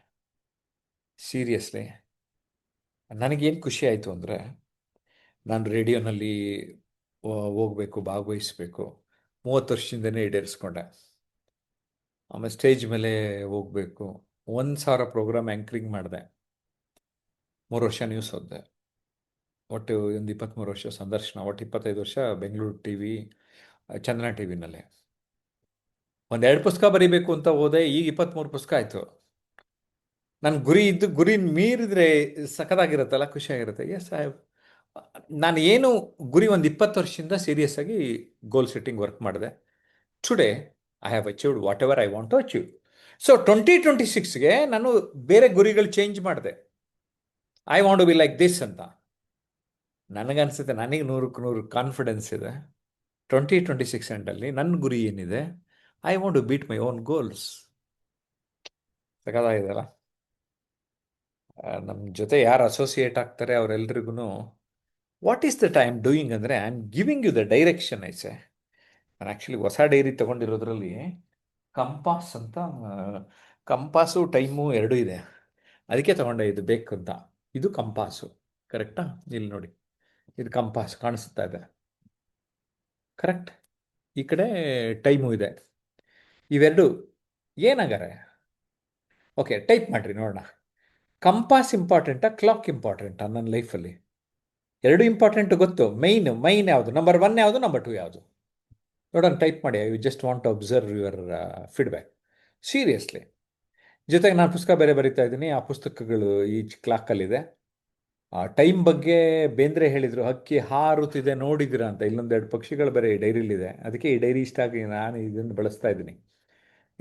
ಸೀರಿಯಸ್ಲಿ, ನನಗೇನು ಖುಷಿ ಆಯಿತು ಅಂದರೆ, ನಾನು ರೇಡಿಯೋನಲ್ಲಿ ಹೋಗಬೇಕು, ಭಾಗವಹಿಸಬೇಕು 30 ವರ್ಷದಿಂದನೇ ಈಡೇರಿಸ್ಕೊಂಡೆ. ಆಮೇಲೆ ಸ್ಟೇಜ್ ಮೇಲೆ ಹೋಗಬೇಕು, 1,000 ಪ್ರೋಗ್ರಾಮ್ ಆ್ಯಂಕರಿಂಗ್ ಮಾಡಿದೆ, 3 ವರ್ಷ ನ್ಯೂಸ್ ಓದಿದೆ, ಒಟ್ಟು ಒಂದು 23 ವರ್ಷ ಸಂದರ್ಶನ, ಒಟ್ಟು 25 ವರ್ಷ ಬೆಂಗಳೂರು ಟಿ ವಿ, ಚಂದನ ಟಿ ವಿನಲ್ಲೇ. 1-2 ಪುಸ್ತಕ ಬರೀಬೇಕು ಅಂತ ಹೋದೆ, ಈಗ 23 ಪುಸ್ತಕ ಆಯಿತು. ನನ್ನ ಗುರಿ ಇದ್ದು ಗುರಿ ಮೀರಿದ್ರೆ ಸಖತ್ತಾಗಿರುತ್ತಲ್ಲ, ಖುಷಿಯಾಗಿರುತ್ತೆ. Yes I have. ನಾನು ಏನು ಗುರಿ ಒಂದು 20 ವರ್ಷದಿಂದ ಸೀರಿಯಸ್ ಆಗಿ ಗೋಲ್ ಸೆಟ್ಟಿಂಗ್ ವರ್ಕ್ ಮಾಡಿದೆ. Today I have achieved whatever I want to achieve. So 2026ಗೆ ನಾನು ಬೇರೆ ಗುರಿಗಳು ಚೇಂಜ್ ಮಾಡಿದೆ. I want to be like this ಅಂತ. ನನಗನ್ಸುತ್ತೆ, ನನಗೆ 100% ಕಾನ್ಫಿಡೆನ್ಸ್ ಇದೆ. 2026 ಎಂಡಲ್ಲಿ ನನ್ನ ಗುರಿ ಏನಿದೆ, I want to beat my own goals. ಸಖತ್ತಾಗಿದೆಯಲ್ಲ? ನಮ್ಮ ಜೊತೆ ಯಾರು ಅಸೋಸಿಯೇಟ್ ಆಗ್ತಾರೆ ಅವರೆಲ್ರಿಗೂ what is that I am doing ಅಂದರೆ, I am giving you the direction ಐಸೆ. ನಾನು ಆ್ಯಕ್ಚುಲಿ ಹೊಸ ಡೈರಿ ತೊಗೊಂಡಿರೋದ್ರಲ್ಲಿ ಕಂಪಾಸ್ ಅಂತ, ಕಂಪಾಸು ಟೈಮು ಎರಡೂ ಇದೆ, ಅದಕ್ಕೆ ತೊಗೊಂಡೆ. ಇದು ಬೇಕು ಅಂತ. ಇದು ಕಂಪಾಸು, ಕರೆಕ್ಟಾ? ಇಲ್ಲಿ ನೋಡಿ, ಇದು ಕಂಪಾಸ್ ಕಾಣಿಸ್ತಾ ಇದೆ, ಕರೆಕ್ಟ್? ಈ ಕಡೆ ಟೈಮು ಇದೆ. ಇವೆರಡು ಏನಾಗಾರೆ ಓಕೆ, ಟೈಪ್ ಮಾಡಿರಿ ನೋಡೋಣ. ಕಂಪಾಸ್ ಇಂಪಾರ್ಟೆಂಟಾ, ಕ್ಲಾಕ್ ಇಂಪಾರ್ಟೆಂಟಾ ನನ್ನ ಲೈಫಲ್ಲಿ? ಎರಡು ಇಂಪಾರ್ಟೆಂಟ್ ಗೊತ್ತು. ಮೈನ್ ಯಾವುದು, ನಂಬರ್ 1 ಯಾವುದು, ನಂಬರ್ 2 ಯಾವುದು? ನೋಡೋಣ, ಟೈಪ್ ಮಾಡಿ. I just want to observe your feedback. Seriously. ಜೊತೆಗೆ ನಾನು ಪುಸ್ತಕ ಬೇರೆ ಬರೀತಾ ಇದ್ದೀನಿ, ಆ ಪುಸ್ತಕಗಳು ಈ ಕ್ಲಾಕಲ್ಲಿದೆ. ಆ ಟೈಮ್ ಬಗ್ಗೆ ಬೇಂದ್ರೆ ಹೇಳಿದರು, ಹಕ್ಕಿ ಹಾರುತ್ತಿದೆ ನೋಡಿದಿರ ಅಂತ. ಇಲ್ಲೊಂದೆರಡು ಪಕ್ಷಿಗಳು ಬೇರೆ ಈ ಡೈರಿಲಿದೆ, ಅದಕ್ಕೆ ಈ ಡೈರಿ ಇಷ್ಟ ಆಗಿ ನಾನು ಇದನ್ನು ಬಳಸ್ತಾ ಇದ್ದೀನಿ.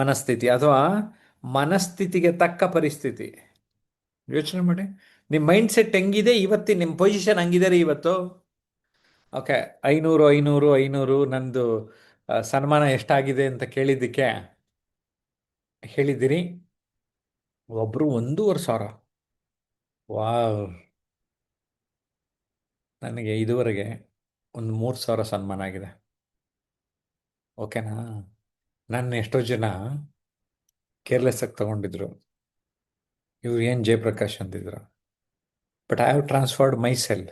ಮನಸ್ಥಿತಿ ಅಥವಾ ಮನಸ್ಥಿತಿಗೆ ತಕ್ಕ ಪರಿಸ್ಥಿತಿ. ಯೋಚನೆ ಮಾಡಿ, ನಿಮ್ಮ ಮೈಂಡ್ ಸೆಟ್ ಹೆಂಗಿದೆ ಇವತ್ತಿ, ನಿಮ್ಮ ಪೊಸಿಷನ್ ಹಂಗಿದೆ ರೀ ಇವತ್ತು. ಓಕೆ, 500 ನಂದು ಸನ್ಮಾನ ಎಷ್ಟಾಗಿದೆ ಅಂತ ಕೇಳಿದ್ದಕ್ಕೆ ಹೇಳಿದ್ದೀರಿ. ಒಬ್ಬರು 1,500,000. ವಾವ್. ನನಗೆ ಇದುವರೆಗೆ ಒಂದು 3,000 ಸನ್ಮಾನ ಆಗಿದೆ. ಓಕೆನಾ? ನನ್ನ ಎಷ್ಟೋ ಜನ ಕೇರ್ಲೆಸ್ ಆಗಿ ತಗೊಂಡಿದ್ರು, ಇವ್ರು ಏನು ಜಯಪ್ರಕಾಶ್ ಅಂತಿದ್ರು. But I have transferred my cell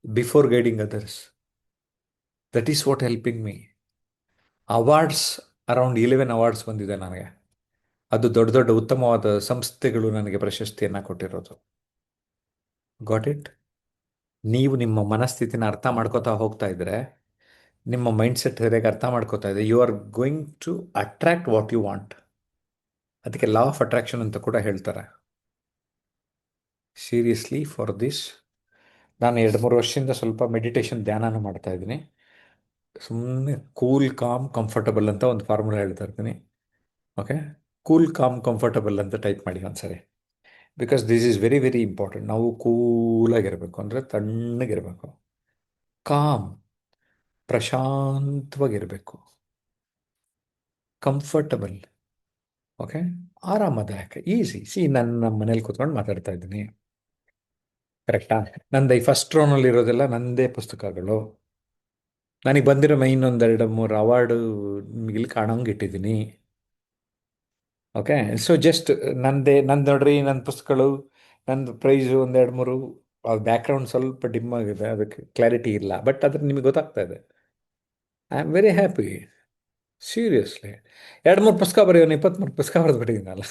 before guiding others. That is what helping me. Awards, around 11 awards ಬಂದಿದೆ ನನಗೆ. ಅದು ದೊಡ್ಡ ದೊಡ್ಡ ಉತ್ತಮವಾದ ಸಂಸ್ಥೆಗಳು ನನಗೆ ಪ್ರಶಸ್ತಿಯನ್ನು ಕೊಟ್ಟಿರೋದು. Got it? ನೀವು ನಿಮ್ಮ ಮನಸ್ಥಿತಿನ ಅರ್ಥ ಮಾಡ್ಕೋತಾ ಹೋಗ್ತಾ ಇದ್ರೆ, ನಿಮ್ಮ ಮೈಂಡ್ ಸೆಟ್ ಸರಿಯಾಗಿ ಅರ್ಥ ಮಾಡ್ಕೋತಾ ಇದೆ, you are going to attract what you want. ಅದಕ್ಕೆ ಲಾ ಆಫ್ ಅಟ್ರಾಕ್ಷನ್ ಅಂತ ಕೂಡ ಹೇಳ್ತಾರೆ. ಸೀರಿಯಸ್ಲಿ ಫಾರ್ ದಿಸ್, ನಾನು 2-3 ವರ್ಷದಿಂದ ಸ್ವಲ್ಪ ಮೆಡಿಟೇಷನ್ ಧ್ಯಾನನೂ ಮಾಡ್ತಾ ಇದ್ದೀನಿ. ಸುಮ್ಮನೆ ಕೂಲ್ ಕಾಮ್ ಕಂಫರ್ಟಬಲ್ ಅಂತ ಒಂದು ಫಾರ್ಮುಲಾ ಹೇಳ್ತಾ ಇರ್ತೀನಿ. ಓಕೆ, ಕೂಲ್ ಕಾಮ್ ಕಂಫರ್ಟಬಲ್ ಅಂತ ಟೈಪ್ ಮಾಡಿ ಒಂದ್ಸರಿ. Because this is very very important. ನಾವು ಕೂಲಾಗಿರಬೇಕು, ಅಂದರೆ ತಣ್ಣಗಿರಬೇಕು, ಕಾಮ್, ಪ್ರಶಾಂತವಾಗಿರಬೇಕು, ಕಂಫರ್ಟಬಲ್. ಓಕೆ, ಆರಾಮದಾಯಕ, ಈಸಿ. ನನ್ನ ಮನೇಲಿ ಕೂತ್ಕೊಂಡು ಮಾತಾಡ್ತಾ ಇದ್ದೀನಿ, ಕರೆಕ್ಟಾ? ನಂದು ಈ ಫಸ್ಟ್ ರೋನಲ್ಲಿ ಇರೋದೆಲ್ಲ ನಂದೇ ಪುಸ್ತಕಗಳು. ನನಗೆ ಬಂದಿರೋ ಮೈನ್ 1-2-3 ಅವಾರ್ಡು ನಿಮಗೆ ಇಲ್ಲಿ ಕಾಣೋಂಗೆ ಇಟ್ಟಿದ್ದೀನಿ. ಓಕೆ, ಸೊ ಜಸ್ಟ್ ನಂದು ನೋಡ್ರಿ, ನನ್ನ ಪುಸ್ತಕಗಳು, ನಂದು ಪ್ರೈಸು 1-2-3. ಬ್ಯಾಕ್ಗ್ರೌಂಡ್ ಸ್ವಲ್ಪ ಡಿಮ್ ಆಗಿದೆ, ಅದಕ್ಕೆ ಕ್ಲಾರಿಟಿ ಇಲ್ಲ, ಬಟ್ ಅದ್ರ ನಿಮಗೆ ಗೊತ್ತಾಗ್ತಾ ಇದೆ. I am very happy, seriously. 2-3 ಪುಸ್ತಕ ಬರೆಯೋನು 23 ಪುಸ್ತಕ ಬರೆದ್ಬಿಟ್ಟಿದ್ದೀನಲ್ಲ.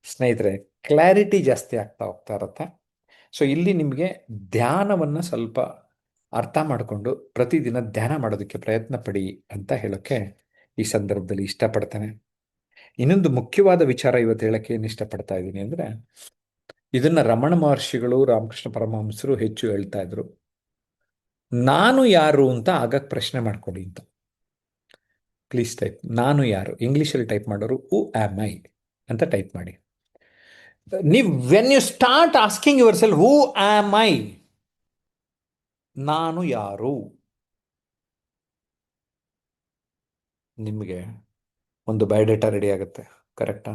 ಸ್ನೇಹಿತರೆ, ಕ್ಲಾರಿಟಿ ಜಾಸ್ತಿ ಆಗ್ತಾ ಹೋಗ್ತಾ ಇರುತ್ತೆ. ಸೊ ಇಲ್ಲಿ ನಿಮಗೆ ಧ್ಯಾನವನ್ನು ಸ್ವಲ್ಪ ಅರ್ಥ ಮಾಡಿಕೊಂಡು ಪ್ರತಿದಿನ ಧ್ಯಾನ ಮಾಡೋದಕ್ಕೆ ಪ್ರಯತ್ನ ಪಡಿ ಅಂತ ಹೇಳೋಕ್ಕೆ ಈ ಸಂದರ್ಭದಲ್ಲಿ ಇಷ್ಟಪಡ್ತೇನೆ. ಇನ್ನೊಂದು ಮುಖ್ಯವಾದ ವಿಚಾರ ಇವತ್ತು ಹೇಳಕ್ಕೆ ಏನು ಇಷ್ಟಪಡ್ತಾ ಇದ್ದೀನಿ ಅಂದರೆ, ಇದನ್ನು ರಮಣ ಮಹರ್ಷಿಗಳು, ರಾಮಕೃಷ್ಣ ಪರಮಹಂಸರು ಹೆಚ್ಚು ಹೇಳ್ತಾ ಇದ್ರು. ನಾನು ಯಾರು ಅಂತ ಆಗಕ್ಕೆ ಪ್ರಶ್ನೆ ಮಾಡ್ಕೊಡಿ ಅಂತ. ಪ್ಲೀಸ್ ಟೈಪ್ ನಾನು ಯಾರು, ಇಂಗ್ಲೀಷಲ್ಲಿ ಟೈಪ್ ಮಾಡೋರು ಹೂ ಆಮ್ ಐ ಅಂತ ಟೈಪ್ ಮಾಡಿ. ನೀವು when you start asking yourself who am I, ನಾನು ಯಾರು, ನಿಮಗೆ ಒಂದು ಬಯೋಡೇಟಾ ರೆಡಿ ಆಗುತ್ತೆ. ಕರೆಕ್ಟಾ?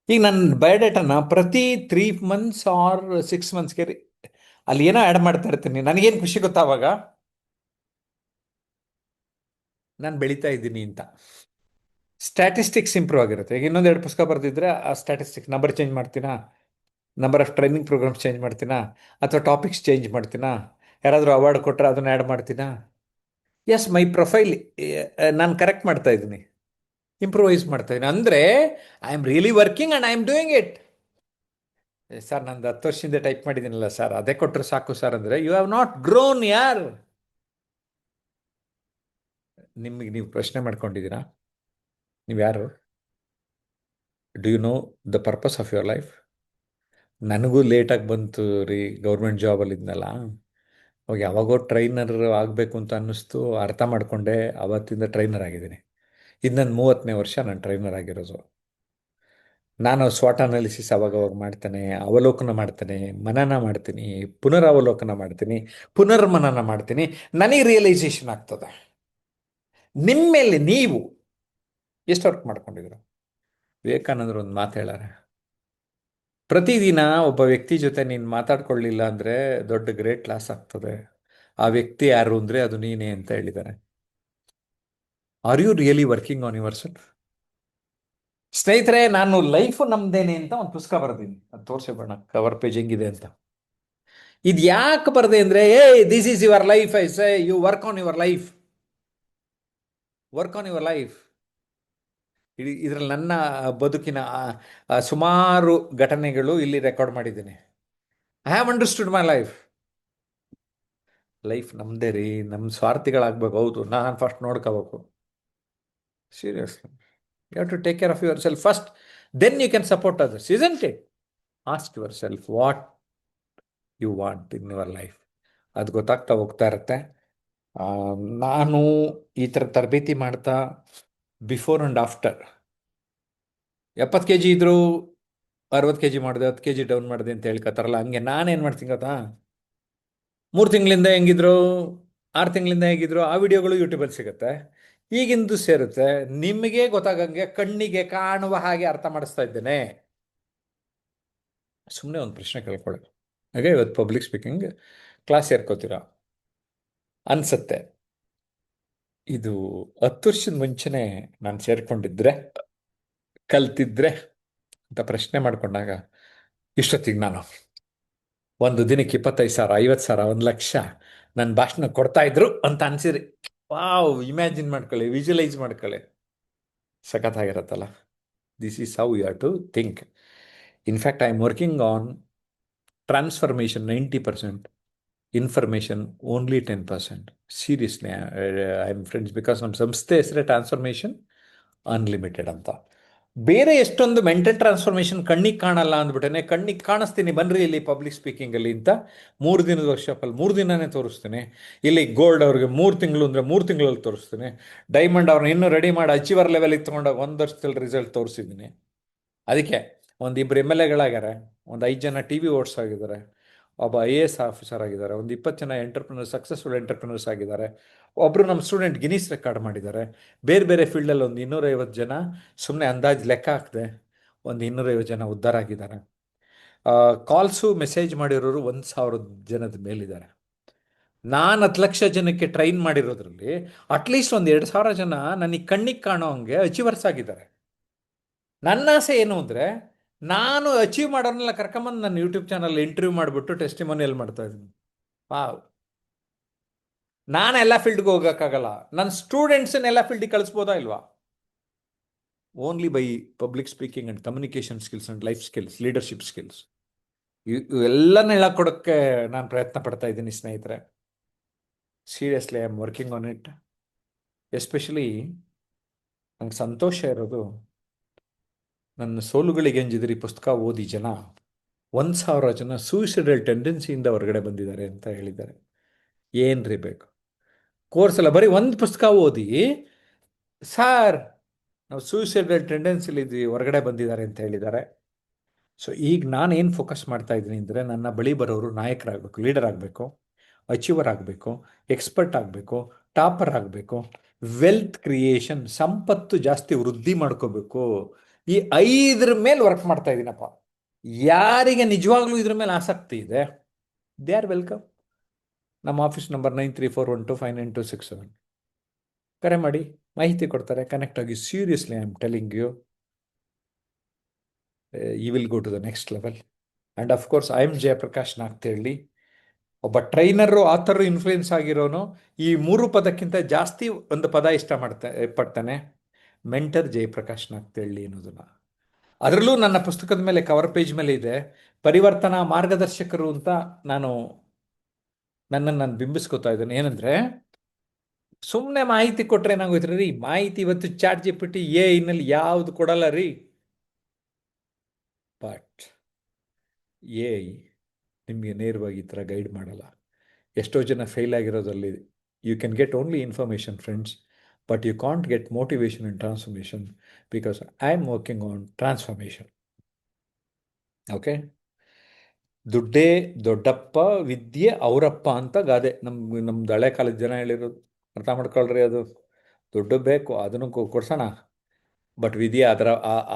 ಈಗ ನನ್ನ ಬಯೋಡೇಟಾನ ಪ್ರತಿ 3 ಮಂತ್ಸ್ ಆರ್ 6 ಮಂತ್ಸ್ಗೆ ಅಲ್ಲಿ ಏನೋ ಆ್ಯಡ್ ಮಾಡ್ತಾ ಇರ್ತೀನಿ. ನನಗೇನು ಖುಷಿ ಗೊತ್ತಾ ಅವಾಗ, ನಾನು ಬೆಳೀತಾ ಇದ್ದೀನಿ ಅಂತ. ಸ್ಟ್ಯಾಟಿಸ್ಟಿಕ್ಸ್ ಇಂಪ್ರೂವ್ ಆಗಿರುತ್ತೆ. ಈಗ ಇನ್ನೊಂದು 2 ಪುಸ್ತಕ ಬರೆದಿದ್ರೆ ಆ ಸ್ಟ್ಯಾಟಿಸ್ಟಿಕ್ಸ್ ನಂಬರ್ ಚೇಂಜ್ ಮಾಡ್ತೀನಾ, number of training programmes change ಮಾಡ್ತೀನಾ, ಅಥವಾ ಟಾಪಿಕ್ಸ್ ಚೇಂಜ್ ಮಾಡ್ತೀನಾ, ಯಾರಾದರೂ ಅವಾರ್ಡ್ ಕೊಟ್ಟರೆ ಅದನ್ನು ಆ್ಯಡ್ ಮಾಡ್ತೀನಾ. ಎಸ್, ಮೈ ಪ್ರೊಫೈಲ್ ನಾನು ಕರೆಕ್ಟ್ ಮಾಡ್ತಾ ಇದ್ದೀನಿ, ಇಂಪ್ರೂವೈಸ್ ಮಾಡ್ತಾ ಇದ್ದೀನಿ. ಅಂದರೆ I am really working and I am doing it. Sir ನಂದು 10 ವರ್ಷದಿಂದ ಟೈಪ್ ಮಾಡಿದ್ದೀನಲ್ಲ ಸರ್, ಅದೇ ಕೊಟ್ಟರೆ ಸಾಕು ಸರ್ ಅಂದರೆ ಯು ಹ್ಯಾವ್ ನಾಟ್ ಗ್ರೋನ್ ಯಾರ್. ನಿಮಗೆ ನೀವು ಪ್ರಶ್ನೆ ಮಾಡ್ಕೊಂಡಿದ್ದೀರಾ, ನೀವು ಯಾರು? Do you know the purpose of your life? ನನಗೂ ಲೇಟಾಗಿ ಬಂತು ರೀ, ಗೌರ್ಮೆಂಟ್ ಜಾಬಲ್ಲಿ ಇದ್ನಲ್ಲ, ಅವಾಗ ಯಾವಾಗೋ ಟ್ರೈನರ್ ಆಗಬೇಕು ಅಂತ ಅನ್ನಿಸ್ತು, ಅರ್ಥ ಮಾಡಿಕೊಂಡೆ, ಆವತ್ತಿಂದ ಟ್ರೈನರ್ ಆಗಿದ್ದೀನಿ. ಇದು ನನ್ನ 30ನೇ ವರ್ಷ ನಾನು ಟ್ರೈನರ್ ಆಗಿರೋದು. ನಾನು ಸ್ವಾಟ್ ಅನಾಲಿಸಿಸ್ ಅವಾಗವಾಗ ಮಾಡ್ತೇನೆ, ಅವಲೋಕನ ಮಾಡ್ತೇನೆ, ಮನನ ಮಾಡ್ತೀನಿ, ಪುನರಾವಲೋಕನ ಮಾಡ್ತೀನಿ, ಪುನರ್ಮನನ ಮಾಡ್ತೀನಿ. ನನಗೆ ರಿಯಲೈಸೇಷನ್ ಆಗ್ತದೆ. ನಿಮ್ಮ ಮೇಲೆ ನೀವು ಎಷ್ಟು ವರ್ಕ್ ಮಾಡ್ಕೊಂಡಿದ್ರು? ವಿವೇಕಾನಂದರು ಒಂದು ಮಾತು ಹೇಳಾರೆ, ಪ್ರತಿದಿನ ಒಬ್ಬ ವ್ಯಕ್ತಿ ಜೊತೆ ನೀನು ಮಾತಾಡ್ಕೊಳ್ಳಿಲ್ಲ ಅಂದರೆ ದೊಡ್ಡ ಗ್ರೇಟ್ ಲಾಸ್ ಆಗ್ತದೆ. ಆ ವ್ಯಕ್ತಿ ಯಾರು ಅಂದರೆ ಅದು ನೀನೇ ಅಂತ ಹೇಳಿದ್ದಾರೆ. Are you really working on yourself? ಸ್ನೇಹಿತರೆ, ನಾನು ಲೈಫ್ ನಮ್ದೇನೆ ಅಂತ ಒಂದು ಪುಸ್ತಕ ಬರೆದೀನಿ, ಅದು ತೋರಿಸೋಣ ಕವರ್ ಪೇಜ್ ಹೆಂಗಿದೆ ಅಂತ. ಇದು ಯಾಕೆ ಬರದೆ ಅಂದರೆ, this is your life, I say you work on your life, work on your life. ಇದರಲ್ಲಿ ನನ್ನ ಬದುಕಿನ ಸುಮಾರು ಘಟನೆಗಳು ಇಲ್ಲಿ ರೆಕಾರ್ಡ್ ಮಾಡಿದ್ದೀನಿ. I have understood my life. Life ನಮ್ಮದೇ ರೀ, ನಮ್ಮ ಸ್ವಾರ್ಥಿಗಳಾಗಬೇಕು. ಹೌದು, ನಾನು ಫಸ್ಟ್ ನೋಡ್ಕೋಬೇಕು. Seriously, you have to take care of yourself first, then you can support others, isn't it? Ask yourself what you want in your life. ಅದು ಗೊತ್ತಾಗ್ತಾ ಹೋಗ್ತಾ ಇರುತ್ತೆ. ನಾನು ಈ ಥರ ತರಬೇತಿ ಮಾಡ್ತಾ before and after. 70 K G ಇದ್ರು 60 ಕೆ ಜಿ ಮಾಡಿದೆ, 10 ಕೆ ಜಿ ಡೌನ್ ಮಾಡಿದೆ ಅಂತ ಹೇಳ್ಕೊತಾರಲ್ಲ, ಹಂಗೆ ನಾನೇನು ಮಾಡ್ತೀನಿ ಗೊತ್ತಾ, 3 ತಿಂಗಳಿಂದ ಹೆಂಗಿದ್ರು, 6 ತಿಂಗಳಿಂದ ಹೇಗಿದ್ರು ಆ ವಿಡಿಯೋಗಳು ಯೂಟ್ಯೂಬಲ್ಲಿ ಸಿಗುತ್ತೆ. ಈಗಿಂದು ಸೇರುತ್ತೆ, ನಿಮಗೆ ಗೊತ್ತಾಗಂಗೆ ಕಣ್ಣಿಗೆ ಕಾಣುವ ಹಾಗೆ ಅರ್ಥ ಮಾಡಿಸ್ತಾ ಇದ್ದೇನೆ. ಸುಮ್ಮನೆ ಒಂದು ಪ್ರಶ್ನೆ ಕೇಳ್ಕೊಳ್ಳಿ. ಹಾಗೆ ಇವತ್ತು ಪಬ್ಲಿಕ್ ಸ್ಪೀಕಿಂಗ್ ಕ್ಲಾಸ್ ಸೇರ್ಕೋತೀರಾ ಅನ್ಸತ್ತೆ. ಇದು 10 ವರ್ಷದ ಮುಂಚೆನೆ ನಾನು ಸೇರ್ಕೊಂಡಿದ್ರೆ, ಕಲ್ತಿದ್ರೆ ಅಂತ ಪ್ರಶ್ನೆ ಮಾಡ್ಕೊಂಡಾಗ, ಇಷ್ಟೊತ್ತಿಗೆ ನಾನು ಒಂದು ದಿನಕ್ಕೆ 25,000, 50,000, 1 ಲಕ್ಷ ನನ್ನ ಭಾಷಣ ಕೊಡ್ತಾ ಇದ್ರು ಅಂತ ಅನ್ಸಿರಿ. ವಾವ್, ಇಮ್ಯಾಜಿನ್ ಮಾಡ್ಕೊಳ್ಳಿ, ವಿಜುವಲೈಸ್ ಮಾಡ್ಕೊಳ್ಳಿ, ಸಖತ್ತಾಗಿರತ್ತಲ್ಲ. This is how you have to think. In fact I am working on transformation 90%, information only 10%. Seriously I am friends, because ನಮ್ಮ ಸಂಸ್ಥೆ ಹೆಸರೇ ಟ್ರಾನ್ಸ್ಫಾರ್ಮೇಷನ್ ಅನ್ಲಿಮಿಟೆಡ್ ಅಂತ. ಬೇರೆ ಎಷ್ಟೊಂದು ಮೆಂಟಲ್ ಟ್ರಾನ್ಸ್ಫಾರ್ಮೇಷನ್ ಕಣ್ಣಿಗೆ ಕಾಣಲ್ಲ ಅಂದ್ಬಿಟ್ಟೆ, ಕಣ್ಣಿಗೆ ಕಾಣಿಸ್ತೀನಿ ಬನ್ರಿ ಇಲ್ಲಿ ಪಬ್ಲಿಕ್ ಸ್ಪೀಕಿಂಗಲ್ಲಿ ಅಂತ 3 ದಿನದ ವರ್ಕ್ಶಾಪಲ್ಲಿ 3 ದಿನನೇ ತೋರಿಸ್ತೀನಿ. ಇಲ್ಲಿ ಗೋಲ್ಡ್ ಅವ್ರಿಗೆ 3 ತಿಂಗಳು ಅಂದರೆ 3 ತಿಂಗಳಲ್ಲಿ ತೋರಿಸ್ತೀನಿ. ಡೈಮಂಡ್ ಅವ್ರನ್ನ ಇನ್ನೂ ರೆಡಿ ಮಾಡಿ ಅಚೀವರ್ ಲೆವೆಲಿಗೆ ತೊಗೊಂಡಾಗ 1 ವರ್ಷದಲ್ಲಿ ರಿಸಲ್ಟ್ ತೋರಿಸಿದ್ದೀನಿ. ಅದಕ್ಕೆ ಒಂದು 2 MLA ಗಳಾಗ್ಯಾರೆ, ಒಂದು 5 ಜನ TV ಓಡಿಸಾಗಿದ್ದಾರೆ, ಒಬ್ಬ IAS ಆಫೀಸರ್ ಆಗಿದ್ದಾರೆ, ಒಂದು 20 ಜನ ಸಕ್ಸಸ್ಫುಲ್ ಎಂಟರ್ಪ್ರಿನರ್ಸ್ ಆಗಿದ್ದಾರೆ, ಒಬ್ಬರು ನಮ್ಮ ಸ್ಟೂಡೆಂಟ್ ಗಿನೀಸ್ ರೆಕಾರ್ಡ್ ಮಾಡಿದ್ದಾರೆ. ಬೇರೆ ಬೇರೆ ಫೀಲ್ಡಲ್ಲಿ ಒಂದು 250 ಜನ, ಸುಮ್ಮನೆ ಅಂದಾಜು ಲೆಕ್ಕ ಹಾಕಿದೆ, ಒಂದು 250 ಜನ ಉದ್ಧಾರ ಆಗಿದ್ದಾರೆ. ಕಾಲ್ಸು ಮೆಸೇಜ್ ಮಾಡಿರೋರು 1,000 ಜನದ ಮೇಲಿದ್ದಾರೆ. ನಾನು 10 ಲಕ್ಷ ಜನಕ್ಕೆ ಟ್ರೈನ್ ಮಾಡಿರೋದ್ರಲ್ಲಿ ಅಟ್ಲೀಸ್ಟ್ ಒಂದು 2,000 ಜನ ನನಗೆ ಕಣ್ಣಿಗೆ ಕಾಣೋ ಹಂಗೆ ಅಚೀವರ್ಸ್ ಆಗಿದ್ದಾರೆ. ನನ್ನ ಆಸೆ ಏನು ಅಂದರೆ, ನಾನು ಅಚೀವ್ ಮಾಡೋರ್ನೆಲ್ಲ ಕರ್ಕೊಂಬಂದು ನನ್ನ ಯೂಟ್ಯೂಬ್ ಚಾನಲ್ ಇಂಟರ್ವ್ಯೂ ಮಾಡಿಬಿಟ್ಟು ಟೆಸ್ಟಿಮೋನಿಯಲ್ ಮಾಡ್ತಾ ಇದ್ದೀನಿ. ವಾವ್, ನಾನು ಎಲ್ಲ ಫೀಲ್ಡ್ಗೆ ಹೋಗೋಕ್ಕಾಗಲ್ಲ, ನನ್ನ ಸ್ಟೂಡೆಂಟ್ಸನ್ನೆಲ್ಲ ಫೀಲ್ಡಿಗೆ ಕಳಿಸ್ಬೋದಾ ಇಲ್ವಾ? Only by public speaking and communication skills and life skills, leadership skills, ಇವೆಲ್ಲನ ಹೇಳಕ್ಕೊಡೋಕ್ಕೆ ನಾನು ಪ್ರಯತ್ನ ಪಡ್ತಾ ಇದ್ದೀನಿ ಸ್ನೇಹಿತರೆ. Seriously I am working on it. Especially ನಂಗೆ ಸಂತೋಷ ಇರೋದು, ನನ್ನ ಸೋಲುಗಳಿಗೆ ಅಂಜಿದ್ರಿ ಪುಸ್ತಕ ಓದಿ ಜನ 1,000 ಜನ ಸೂಯಿಸೈಡಲ್ ಟೆಂಡೆನ್ಸಿಯಿಂದ ಹೊರಗಡೆ ಬಂದಿದ್ದಾರೆ ಅಂತ ಹೇಳಿದ್ದಾರೆ. ಏನ್ರಿ ಬೇಕು? ಕೋರ್ಸ್ ಎಲ್ಲ ಬರೀ ಒಂದು ಪುಸ್ತಕ ಓದಿ ಸಾರ್ ನಾವು ಸೂಯಿಸೈಡಲ್ ಟೆಂಡೆನ್ಸಿಲಿದ್ವಿ, ಹೊರಗಡೆ ಬಂದಿದ್ದಾರೆ ಅಂತ ಹೇಳಿದ್ದಾರೆ. ಸೊ ಈಗ ನಾನು ಏನು ಫೋಕಸ್ ಮಾಡ್ತಾ ಇದ್ದೀನಿ ಅಂದರೆ, ನನ್ನ ಬಳಿ ಬರೋರು ನಾಯಕರಾಗಬೇಕು, ಲೀಡರ್ ಆಗಬೇಕು, ಅಚೀವರ್ ಆಗಬೇಕು, ಎಕ್ಸ್ಪರ್ಟ್ ಆಗಬೇಕು, ಟಾಪರ್ ಆಗಬೇಕು, ವೆಲ್ತ್ ಕ್ರಿಯೇಷನ್, ಸಂಪತ್ತು ಜಾಸ್ತಿ ವೃದ್ಧಿ ಮಾಡ್ಕೋಬೇಕು. ಈ 5 ಮೇಲೆ ವರ್ಕ್ ಮಾಡ್ತಾ ಇದ್ದೀನಪ್ಪ. ಯಾರಿಗೆ ನಿಜವಾಗ್ಲೂ ಇದ್ರ ಮೇಲೆ ಆಸಕ್ತಿ ಇದೆ, ದೇ ಆರ್ ವೆಲ್ಕಮ್. ನಮ್ಮ ಆಫೀಸ್ ನಂಬರ್ 9341259267. ಕರೆ ಮಾಡಿ, ಮಾಹಿತಿ ಕೊಡ್ತಾರೆ, ಕನೆಕ್ಟ್ ಆಗಿ. Seriously I am telling you, you will go to the next level. And of course I am Jayaprakash Nagathihalli, ಒಬ್ಬ ಟ್ರೈನರು, ಆಥರು, ಇನ್ಫ್ಲೂಯೆನ್ಸ್ ಆಗಿರೋನು. ಈ 3 ಪದಕ್ಕಿಂತ ಜಾಸ್ತಿ ಒಂದು ಪದ ಪಡ್ತಾನೆ, ಮೆಂಟರ್ ಜಯಪ್ರಕಾಶ್ ನಾಗ್ತಿಹಳ್ಳಿ ಅನ್ನೋದನ್ನ. ಅದರಲ್ಲೂ ನನ್ನ ಪುಸ್ತಕದ ಮೇಲೆ ಕವರ್ ಪೇಜ್ ಮೇಲೆ ಇದೆ, ಪರಿವರ್ತನಾ ಮಾರ್ಗದರ್ಶಕರು ಅಂತ ನನ್ನನ್ನು ನಾನು ಬಿಂಬಿಸ್ಕೊತಾ ಇದ್ದೇನೆ. ಏನಂದರೆ, ಸುಮ್ಮನೆ ಮಾಹಿತಿ ಕೊಟ್ಟರೆ ಏನಾಗೋಯ್ತು ರೀ, ಮಾಹಿತಿ ಇವತ್ತು ಚಾಟ್ GPT AI ಯಾವುದು ಕೊಡಲ್ಲ ರೀ. ಬಟ್ AI ನಿಮಗೆ ನೇರವಾಗಿ ಈ ಥರ ಗೈಡ್ ಮಾಡಲ್ಲ. ಎಷ್ಟೋ ಜನ ಫೇಲ್ ಆಗಿರೋದಲ್ಲಿ, you can get only information friends, but you can't get motivation and transformation, because I am working on transformation. Okay, ದುಡ್ಡೇ ದೊಡ್ಡಪ್ಪ, ವಿದ್ಯೆ ಅವರಪ್ಪ ಅಂತ ಗಾದೆ ನಮ್ದು ಹಳೆ ಕಾಲದ ಜನ ಹೇಳಿರೋದು. ಅರ್ಥ ಮಾಡ್ಕೊಳ್ರಿ, ಅದು ದುಡ್ಡು ಬೇಕು, ಅದನ್ನು ಕೊಡ್ಸೋಣ, ಬಟ್ ವಿದ್ಯೆ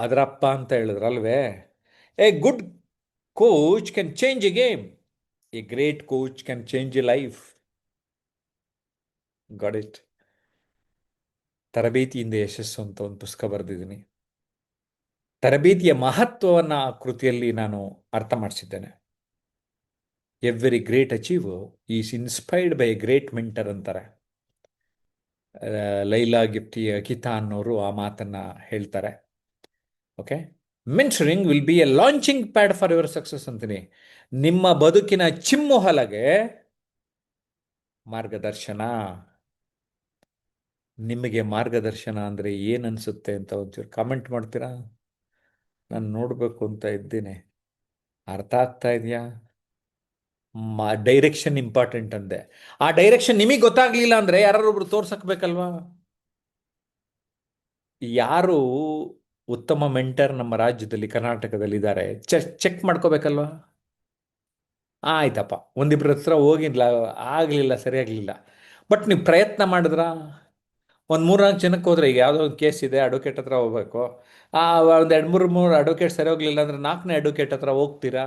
ಅದರಪ್ಪ ಅಂತ ಹೇಳಿದ್ರಲ್ವೇ. A good coach can change a game, a great coach can change a life. Got it? ತರಬೇತಿಯಿಂದ ಯಶಸ್ಸು ಅಂತ ಒಂದು ಪುಸ್ತಕ ಬರೆದಿದ್ದೀನಿ. ತರಬೇತಿಯ ಮಹತ್ವವನ್ನು ಆ ಕೃತಿಯಲ್ಲಿ ನಾನು ಅರ್ಥ ಮಾಡಿಸಿದ್ದೇನೆ. Every great achiever is inspired by a great mentor ಅಂತಾರೆ. ಲೈಲಾ ಗಿಫ್ಟಿ ಅನ್ನೋರು ಆ ಮಾತನ್ನು ಹೇಳ್ತಾರೆ. Okay, mentoring will be a launching pad for your success ಅಂತೀನಿ. ನಿಮ್ಮ ಬದುಕಿನ ಚಿಮ್ಮುಹಲಗೆ ಮಾರ್ಗದರ್ಶನ. ನಿಮಗೆ ಮಾರ್ಗದರ್ಶನ ಅಂದರೆ ಏನು ಅನಿಸುತ್ತೆ ಅಂತ ಒಂಚೂರು ಕಾಮೆಂಟ್ ಮಾಡ್ತೀರಾ? ನಾನು ನೋಡಬೇಕು ಅಂತ ಇದ್ದೀನಿ. ಅರ್ಥ ಆಗ್ತಾ ಇದೆಯಾ? ಡೈರೆಕ್ಷನ್ ಇಂಪಾರ್ಟೆಂಟ್ ಅಂದೆ. ಆ ಡೈರೆಕ್ಷನ್ ನಿಮಗೆ ಗೊತ್ತಾಗ್ಲಿಲ್ಲ ಅಂದರೆ ಯಾರೊಬ್ರು ತೋರ್ಸಕ್ಬೇಕಲ್ವಾ? ಯಾರು ಉತ್ತಮ ಮೆಂಟರ್ ನಮ್ಮ ರಾಜ್ಯದಲ್ಲಿ ಕರ್ನಾಟಕದಲ್ಲಿ ಇದ್ದಾರೆ, ಚೆಕ್ ಮಾಡ್ಕೋಬೇಕಲ್ವಾ? ಆಯ್ತಪ್ಪ, ಒಂದಿಬ್ಬರ ಹತ್ರ ಹೋಗಿಲ್ಲ, ಆಗಲಿಲ್ಲ, ಸರಿಯಾಗಲಿಲ್ಲ. ಬಟ್ ನೀವು ಪ್ರಯತ್ನ ಮಾಡಿದ್ರಾ? ಒಂದು ಮೂರ್ನಾಲ್ಕು ಜನಕ್ಕೆ ಹೋದ್ರೆ, ಈಗ ಯಾವುದೋ ಒಂದು ಕೇಸ್ ಇದೆ, ಅಡ್ವೊಕೇಟ್ ಹತ್ರ ಹೋಗ್ಬೇಕು. ಒಂದು ಎರಡು ಮೂರು ಅಡ್ವೊಕೇಟ್ ಸರಿ ಹೋಗ್ಲಿಲ್ಲ ಅಂದರೆ ನಾಲ್ಕನೇ ಅಡ್ವೊಕೇಟ್ ಹತ್ರ ಹೋಗ್ತೀರಾ?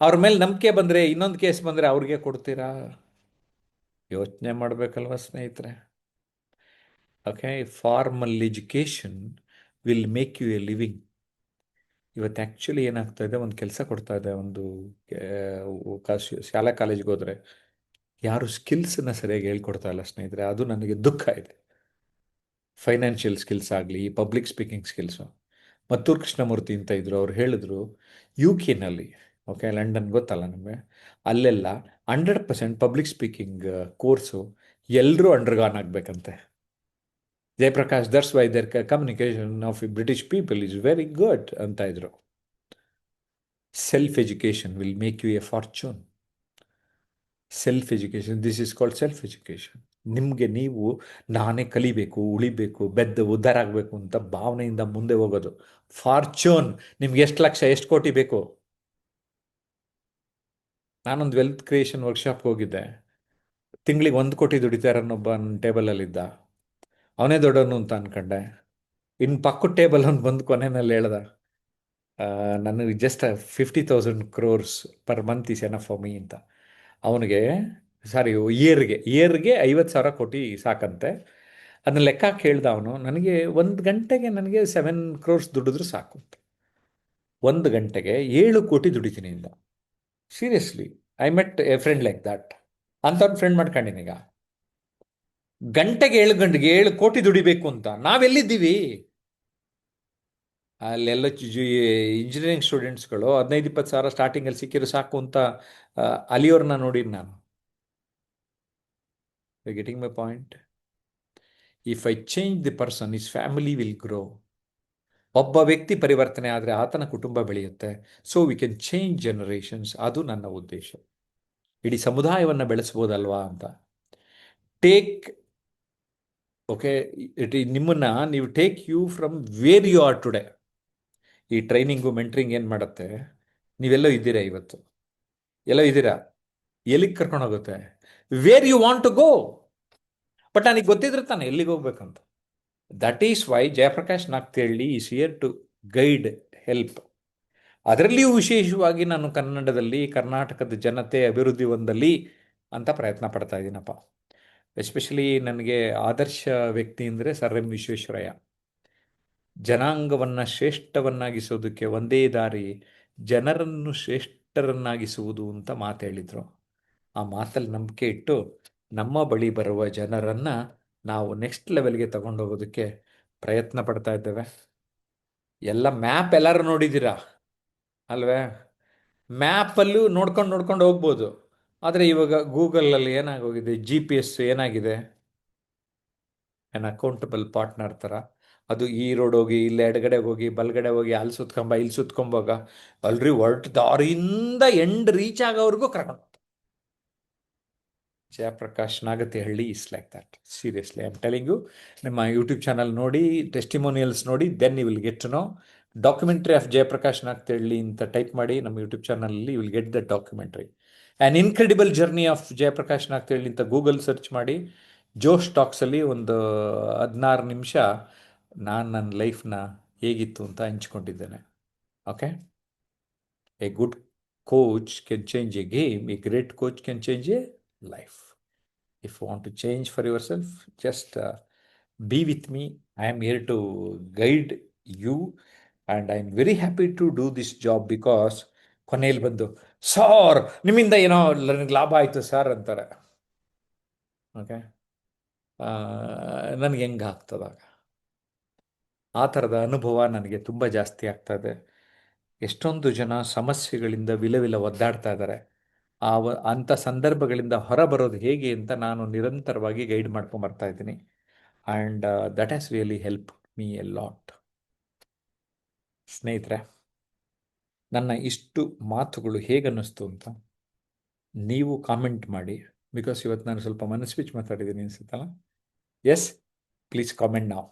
ಅವ್ರ ಮೇಲೆ ನಂಬಿಕೆ ಬಂದರೆ, ಇನ್ನೊಂದು ಕೇಸ್ ಬಂದರೆ ಅವ್ರಿಗೆ ಕೊಡ್ತೀರಾ? ಯೋಚನೆ ಮಾಡಬೇಕಲ್ವ ಸ್ನೇಹಿತರೆ. Okay, formal education will make you a living. ಇವತ್ತು ಆ್ಯಕ್ಚುಲಿ ಏನಾಗ್ತಾ ಇದೆ, ಒಂದು ಕೆಲಸ ಕೊಡ್ತಾ ಇದೆ, ಒಂದು ಶಾಲಾ ಕಾಲೇಜ್ಗೆ ಹೋದರೆ ಯಾರು ಸ್ಕಿಲ್ಸನ್ನ ಸರಿಯಾಗಿ ಹೇಳ್ಕೊಡ್ತಾ ಇಲ್ಲ ಸ್ನೇಹಿತರೆ. ಅದು ನನಗೆ ದುಃಖ ಇದೆ. ಫೈನಾನ್ಷಿಯಲ್ ಸ್ಕಿಲ್ಸ್ ಆಗಲಿ, public speaking skills. Mattur Krishnamurthy ಅಂತ ಇದ್ರು, ಅವ್ರು ಹೇಳಿದ್ರು ಯು ಕೆನಲ್ಲಿ, ಓಕೆ, ಲಂಡನ್ ಗೊತ್ತಲ್ಲ ನಿಮಗೆ, ಅಲ್ಲೆಲ್ಲ 100% ಪಬ್ಲಿಕ್ ಸ್ಪೀಕಿಂಗ್ ಕೋರ್ಸು ಎಲ್ಲರೂ ಅಂಡರ್ಗಾನ್ ಆಗಬೇಕಂತೆ. Jayaprakash, that's why their communication of British people is very good ಅಂತ ಇದ್ರು. Self education will make you a fortune. Self education, this is called self education. ನಿಮಗೆ ನೀವು ನಾನೇ ಕಲಿಬೇಕು, ಉಳಿಬೇಕು, ಉದ್ಧಾರ ಆಗಬೇಕು ಅಂತ ಭಾವನೆಯಿಂದ ಮುಂದೆ ಹೋಗೋದು. ಫಾರ್ಚೂನ್, ನಿಮ್ಗೆ ಎಷ್ಟು ಲಕ್ಷ, ಎಷ್ಟು ಕೋಟಿ ಬೇಕು? ನಾನೊಂದು ವೆಲ್ತ್ ಕ್ರಿಯೇಷನ್ ವರ್ಕ್ಶಾಪ್ಗೆ ಹೋಗಿದ್ದೆ. ತಿಂಗಳಿಗೆ 1 ಕೋಟಿ ದುಡಿತಾರನ್ನೊಬ್ಬ ನನ್ನ ಟೇಬಲಲ್ಲಿದ್ದ. ಅವನೇ ದೊಡ್ಡವನು ಅಂತ ಅನ್ಕೊಂಡೆ. ಇನ್ನು ಪಕ್ಕದ ಟೇಬಲ್ ಅವ್ನು ಬಂದು ಕೊನೆಯಲ್ಲಿ ಹೇಳ್ದ, ನನಗೆ just 50,000 crores per month is enough for me ಅಂತ. ಅವನಿಗೆ, ಸಾರಿ, ಇಯರ್ಗೆ 50,000 ಕೋಟಿ ಸಾಕಂತೆ. ಅದನ್ನ ಲೆಕ್ಕ ಕೇಳ್ದ ಅವನು. ನನಗೆ 1 ಗಂಟೆಗೆ ನನಗೆ 7 crores ದುಡಿದ್ರು ಸಾಕು. 1 ಗಂಟೆಗೆ 7 ಕೋಟಿ ದುಡಿತೀನಿ ಇಂದ. Seriously, I met a friend like that. ಅಂಥವ್ನು ಫ್ರೆಂಡ್ ಮಾಡ್ಕೊಂಡಿನೀಗ. ಗಂಟೆಗೆ 7 ಕೋಟಿ ದುಡಿಬೇಕು ಅಂತ ನಾವೆಲ್ಲಿದ್ದೀವಿ? ಅಲ್ಲೆಲ್ಲ ಇಂಜಿನಿಯರಿಂಗ್ ಸ್ಟೂಡೆಂಟ್ಸ್ಗಳು 15-20 ಸಾವಿರ ಸ್ಟಾರ್ಟಿಂಗಲ್ಲಿ ಸಿಕ್ಕಿರೋ ಸಾಕು ಅಂತ ಅಲಿಯೋರ್ನ ನೋಡಿ ನಾನು. Getting my point? If I change the person, is family will grow. ಒಬ್ಬ ವ್ಯಕ್ತಿ ಪರಿವರ್ತನೆ ಆದರೆ ಆತನ ಕುಟುಂಬ ಬೆಳೆಯುತ್ತೆ. So we can change generations. ಅದು ನನ್ನ ಉದ್ದೇಶ. ಇಡೀ ಸಮುದಾಯವನ್ನು ಬೆಳೆಸ್ಬೋದಲ್ವಾ ಅಂತ. ಟೇಕ್, ಓಕೆ, ನಿಮ್ಮನ್ನ ನೀವು take you from where you are today. ಈ ಟ್ರೈನಿಂಗು ಮೆಂಟ್ರಿಂಗ್ ಏನು ಮಾಡುತ್ತೆ, ನೀವೆಲ್ಲೋ ಇದ್ದೀರಾ ಇವತ್ತು, ಎಲ್ಲೋ ಇದ್ದೀರಾ, ಎಲ್ಲಿಗೆ ಕರ್ಕೊಂಡು ಹೋಗುತ್ತೆ? Where you want to go. But ನನಗೆ ಗೊತ್ತಿದ್ರೆ ತಾನೆ ಎಲ್ಲಿಗೆ ಹೋಗ್ಬೇಕಂತ. That is why Jayaprakash Nagathihalli is here to guide, help. ಅದರಲ್ಲಿಯೂ ವಿಶೇಷವಾಗಿ ನಾನು ಕನ್ನಡದಲ್ಲಿ ಕರ್ನಾಟಕದ ಜನತೆ ಅಭಿವೃದ್ಧಿ ಹೊಂದಲಿ ಅಂತ ಪ್ರಯತ್ನ ಪಡ್ತಾ ಇದ್ದೀನಪ್ಪ. ಎಸ್ಪೆಷಲಿ ನನಗೆ ಆದರ್ಶ ವ್ಯಕ್ತಿ ಅಂದರೆ ಸರ್ ಎಂ ವಿಶ್ವೇಶ್ವರಯ್ಯ. ಜನಾಂಗವನ್ನು ಶ್ರೇಷ್ಠವನ್ನಾಗಿಸೋದಕ್ಕೆ ಒಂದೇ ದಾರಿ, ಜನರನ್ನು ಶ್ರೇಷ್ಠರನ್ನಾಗಿಸುವುದು ಅಂತ ಮಾತು ಹೇಳಿದರು. ಆ ಮಾತಲ್ಲಿ ನಂಬಿಕೆ ಇಟ್ಟು ನಮ್ಮ ಬಳಿ ಬರುವ ಜನರನ್ನು ನಾವು ನೆಕ್ಸ್ಟ್ ಲೆವೆಲ್ಗೆ ತಗೊಂಡೋಗೋದಕ್ಕೆ ಪ್ರಯತ್ನ ಪಡ್ತಾ ಇದ್ದೇವೆ. ಎಲ್ಲ ಮ್ಯಾಪ್ ಎಲ್ಲರೂ ನೋಡಿದ್ದೀರಾ ಅಲ್ವೇ? ಮ್ಯಾಪಲ್ಲೂ ನೋಡ್ಕೊಂಡು ಹೋಗ್ಬೋದು. ಆದರೆ ಇವಾಗ ಗೂಗಲಲ್ಲಿ ಏನಾಗೋಗಿದೆ, GPS ಏನಾಗಿದೆ, ಆ್ಯನ್ ಅಕೌಂಟಬಲ್ ಪಾರ್ಟ್ನರ್ ಥರ. ಅದು ಈ ರೋಡ್ ಹೋಗಿ, ಇಲ್ಲಿ ಎಡಗಡೆ ಹೋಗಿ, ಬಲಗಡೆ ಹೋಗಿ, ಅಲ್ಲಿ ಸುತ್ಕೊಂಬ, ಇಲ್ಲಿ ಸುತ್ಕೊಂಬೋಗ, ಅಲ್ರಿ ಹೊರಟು ದಾರಿಯಿಂದ ಎಂಡ್ ರೀಚ್ ಆಗೋವ್ರಿಗೂ ಕರ್ಕೊಂಡು. Jayaprakash Nagathihalli is like that. Seriously I am telling you. ನಿಮ್ಮ ಯೂಟ್ಯೂಬ್ ಚಾನಲ್ ನೋಡಿ, ಟೆಸ್ಟಿಮೋನಿಯಲ್ಸ್ ನೋಡಿ, then you will get to know. Documentary of Jayaprakash Nagathihalli ಅಂತ ಟೈಪ್ ಮಾಡಿ ನಮ್ಮ ಯೂಟ್ಯೂಬ್ ಚಾನಲಲ್ಲಿ you will get the documentary. An incredible journey of Jayaprakash Nagathihalli ಅಂತ ಗೂಗಲ್ ಸರ್ಚ್ ಮಾಡಿ. ಜೋಶ್ ಟಾಕ್ಸಲ್ಲಿ ಒಂದು 16 ನಿಮಿಷ ನಾನು ನನ್ನ ಲೈಫ್ನ ಹೇಗಿತ್ತು ಅಂತ ಹಂಚ್ಕೊಂಡಿದ್ದೇನೆ. Okay, a good coach can change a game, a great coach can change a life. If you want to change for yourself, just be with me. I am here to guide you, and I am very happy to do this job because ಕೊನೆಯಲ್ಲಿ ಬಂದು, sir ನಿಮ್ಮಿಂದ ಏನೋ ನನಗೆ ಲಾಭ ಆಯಿತು sir ಅಂತಾರೆ. Okay, ನನಗೆ ಹೆಂಗೆ ಆಗ್ತದಾಗ ಆ ಥರದ ಅನುಭವ ನನಗೆ ತುಂಬ ಜಾಸ್ತಿ ಆಗ್ತದೆ. ಎಷ್ಟೊಂದು ಜನ ಸಮಸ್ಯೆಗಳಿಂದ ವಿಲವಿಲ ಒದ್ದಾಡ್ತಾ ಇದ್ದಾರೆ. ಅಂಥ ಸಂದರ್ಭಗಳಿಂದ ಹೊರಬರೋದು ಹೇಗೆ ಅಂತ ನಾನು ನಿರಂತರವಾಗಿ ಗೈಡ್ ಮಾಡ್ಕೊಂಬರ್ತಾ ಇದ್ದೀನಿ. And that has really help me A lot. ಸ್ನೇಹಿತರೆ, ನನ್ನ ಇಷ್ಟು ಮಾತುಗಳು ಹೇಗನ್ನಿಸ್ತು ಅಂತ ನೀವು ಕಾಮೆಂಟ್ ಮಾಡಿ. ಬಿಕಾಸ್ ಇವತ್ತು ನಾನು ಸ್ವಲ್ಪ ಮನಸ್ವಿಚ್ ಮಾತಾಡಿದ್ದೀನಿ ಅನಿಸುತ್ತಲ್ಲ. ಎಸ್, ಪ್ಲೀಸ್ ಕಾಮೆಂಟ್ ನಾವು.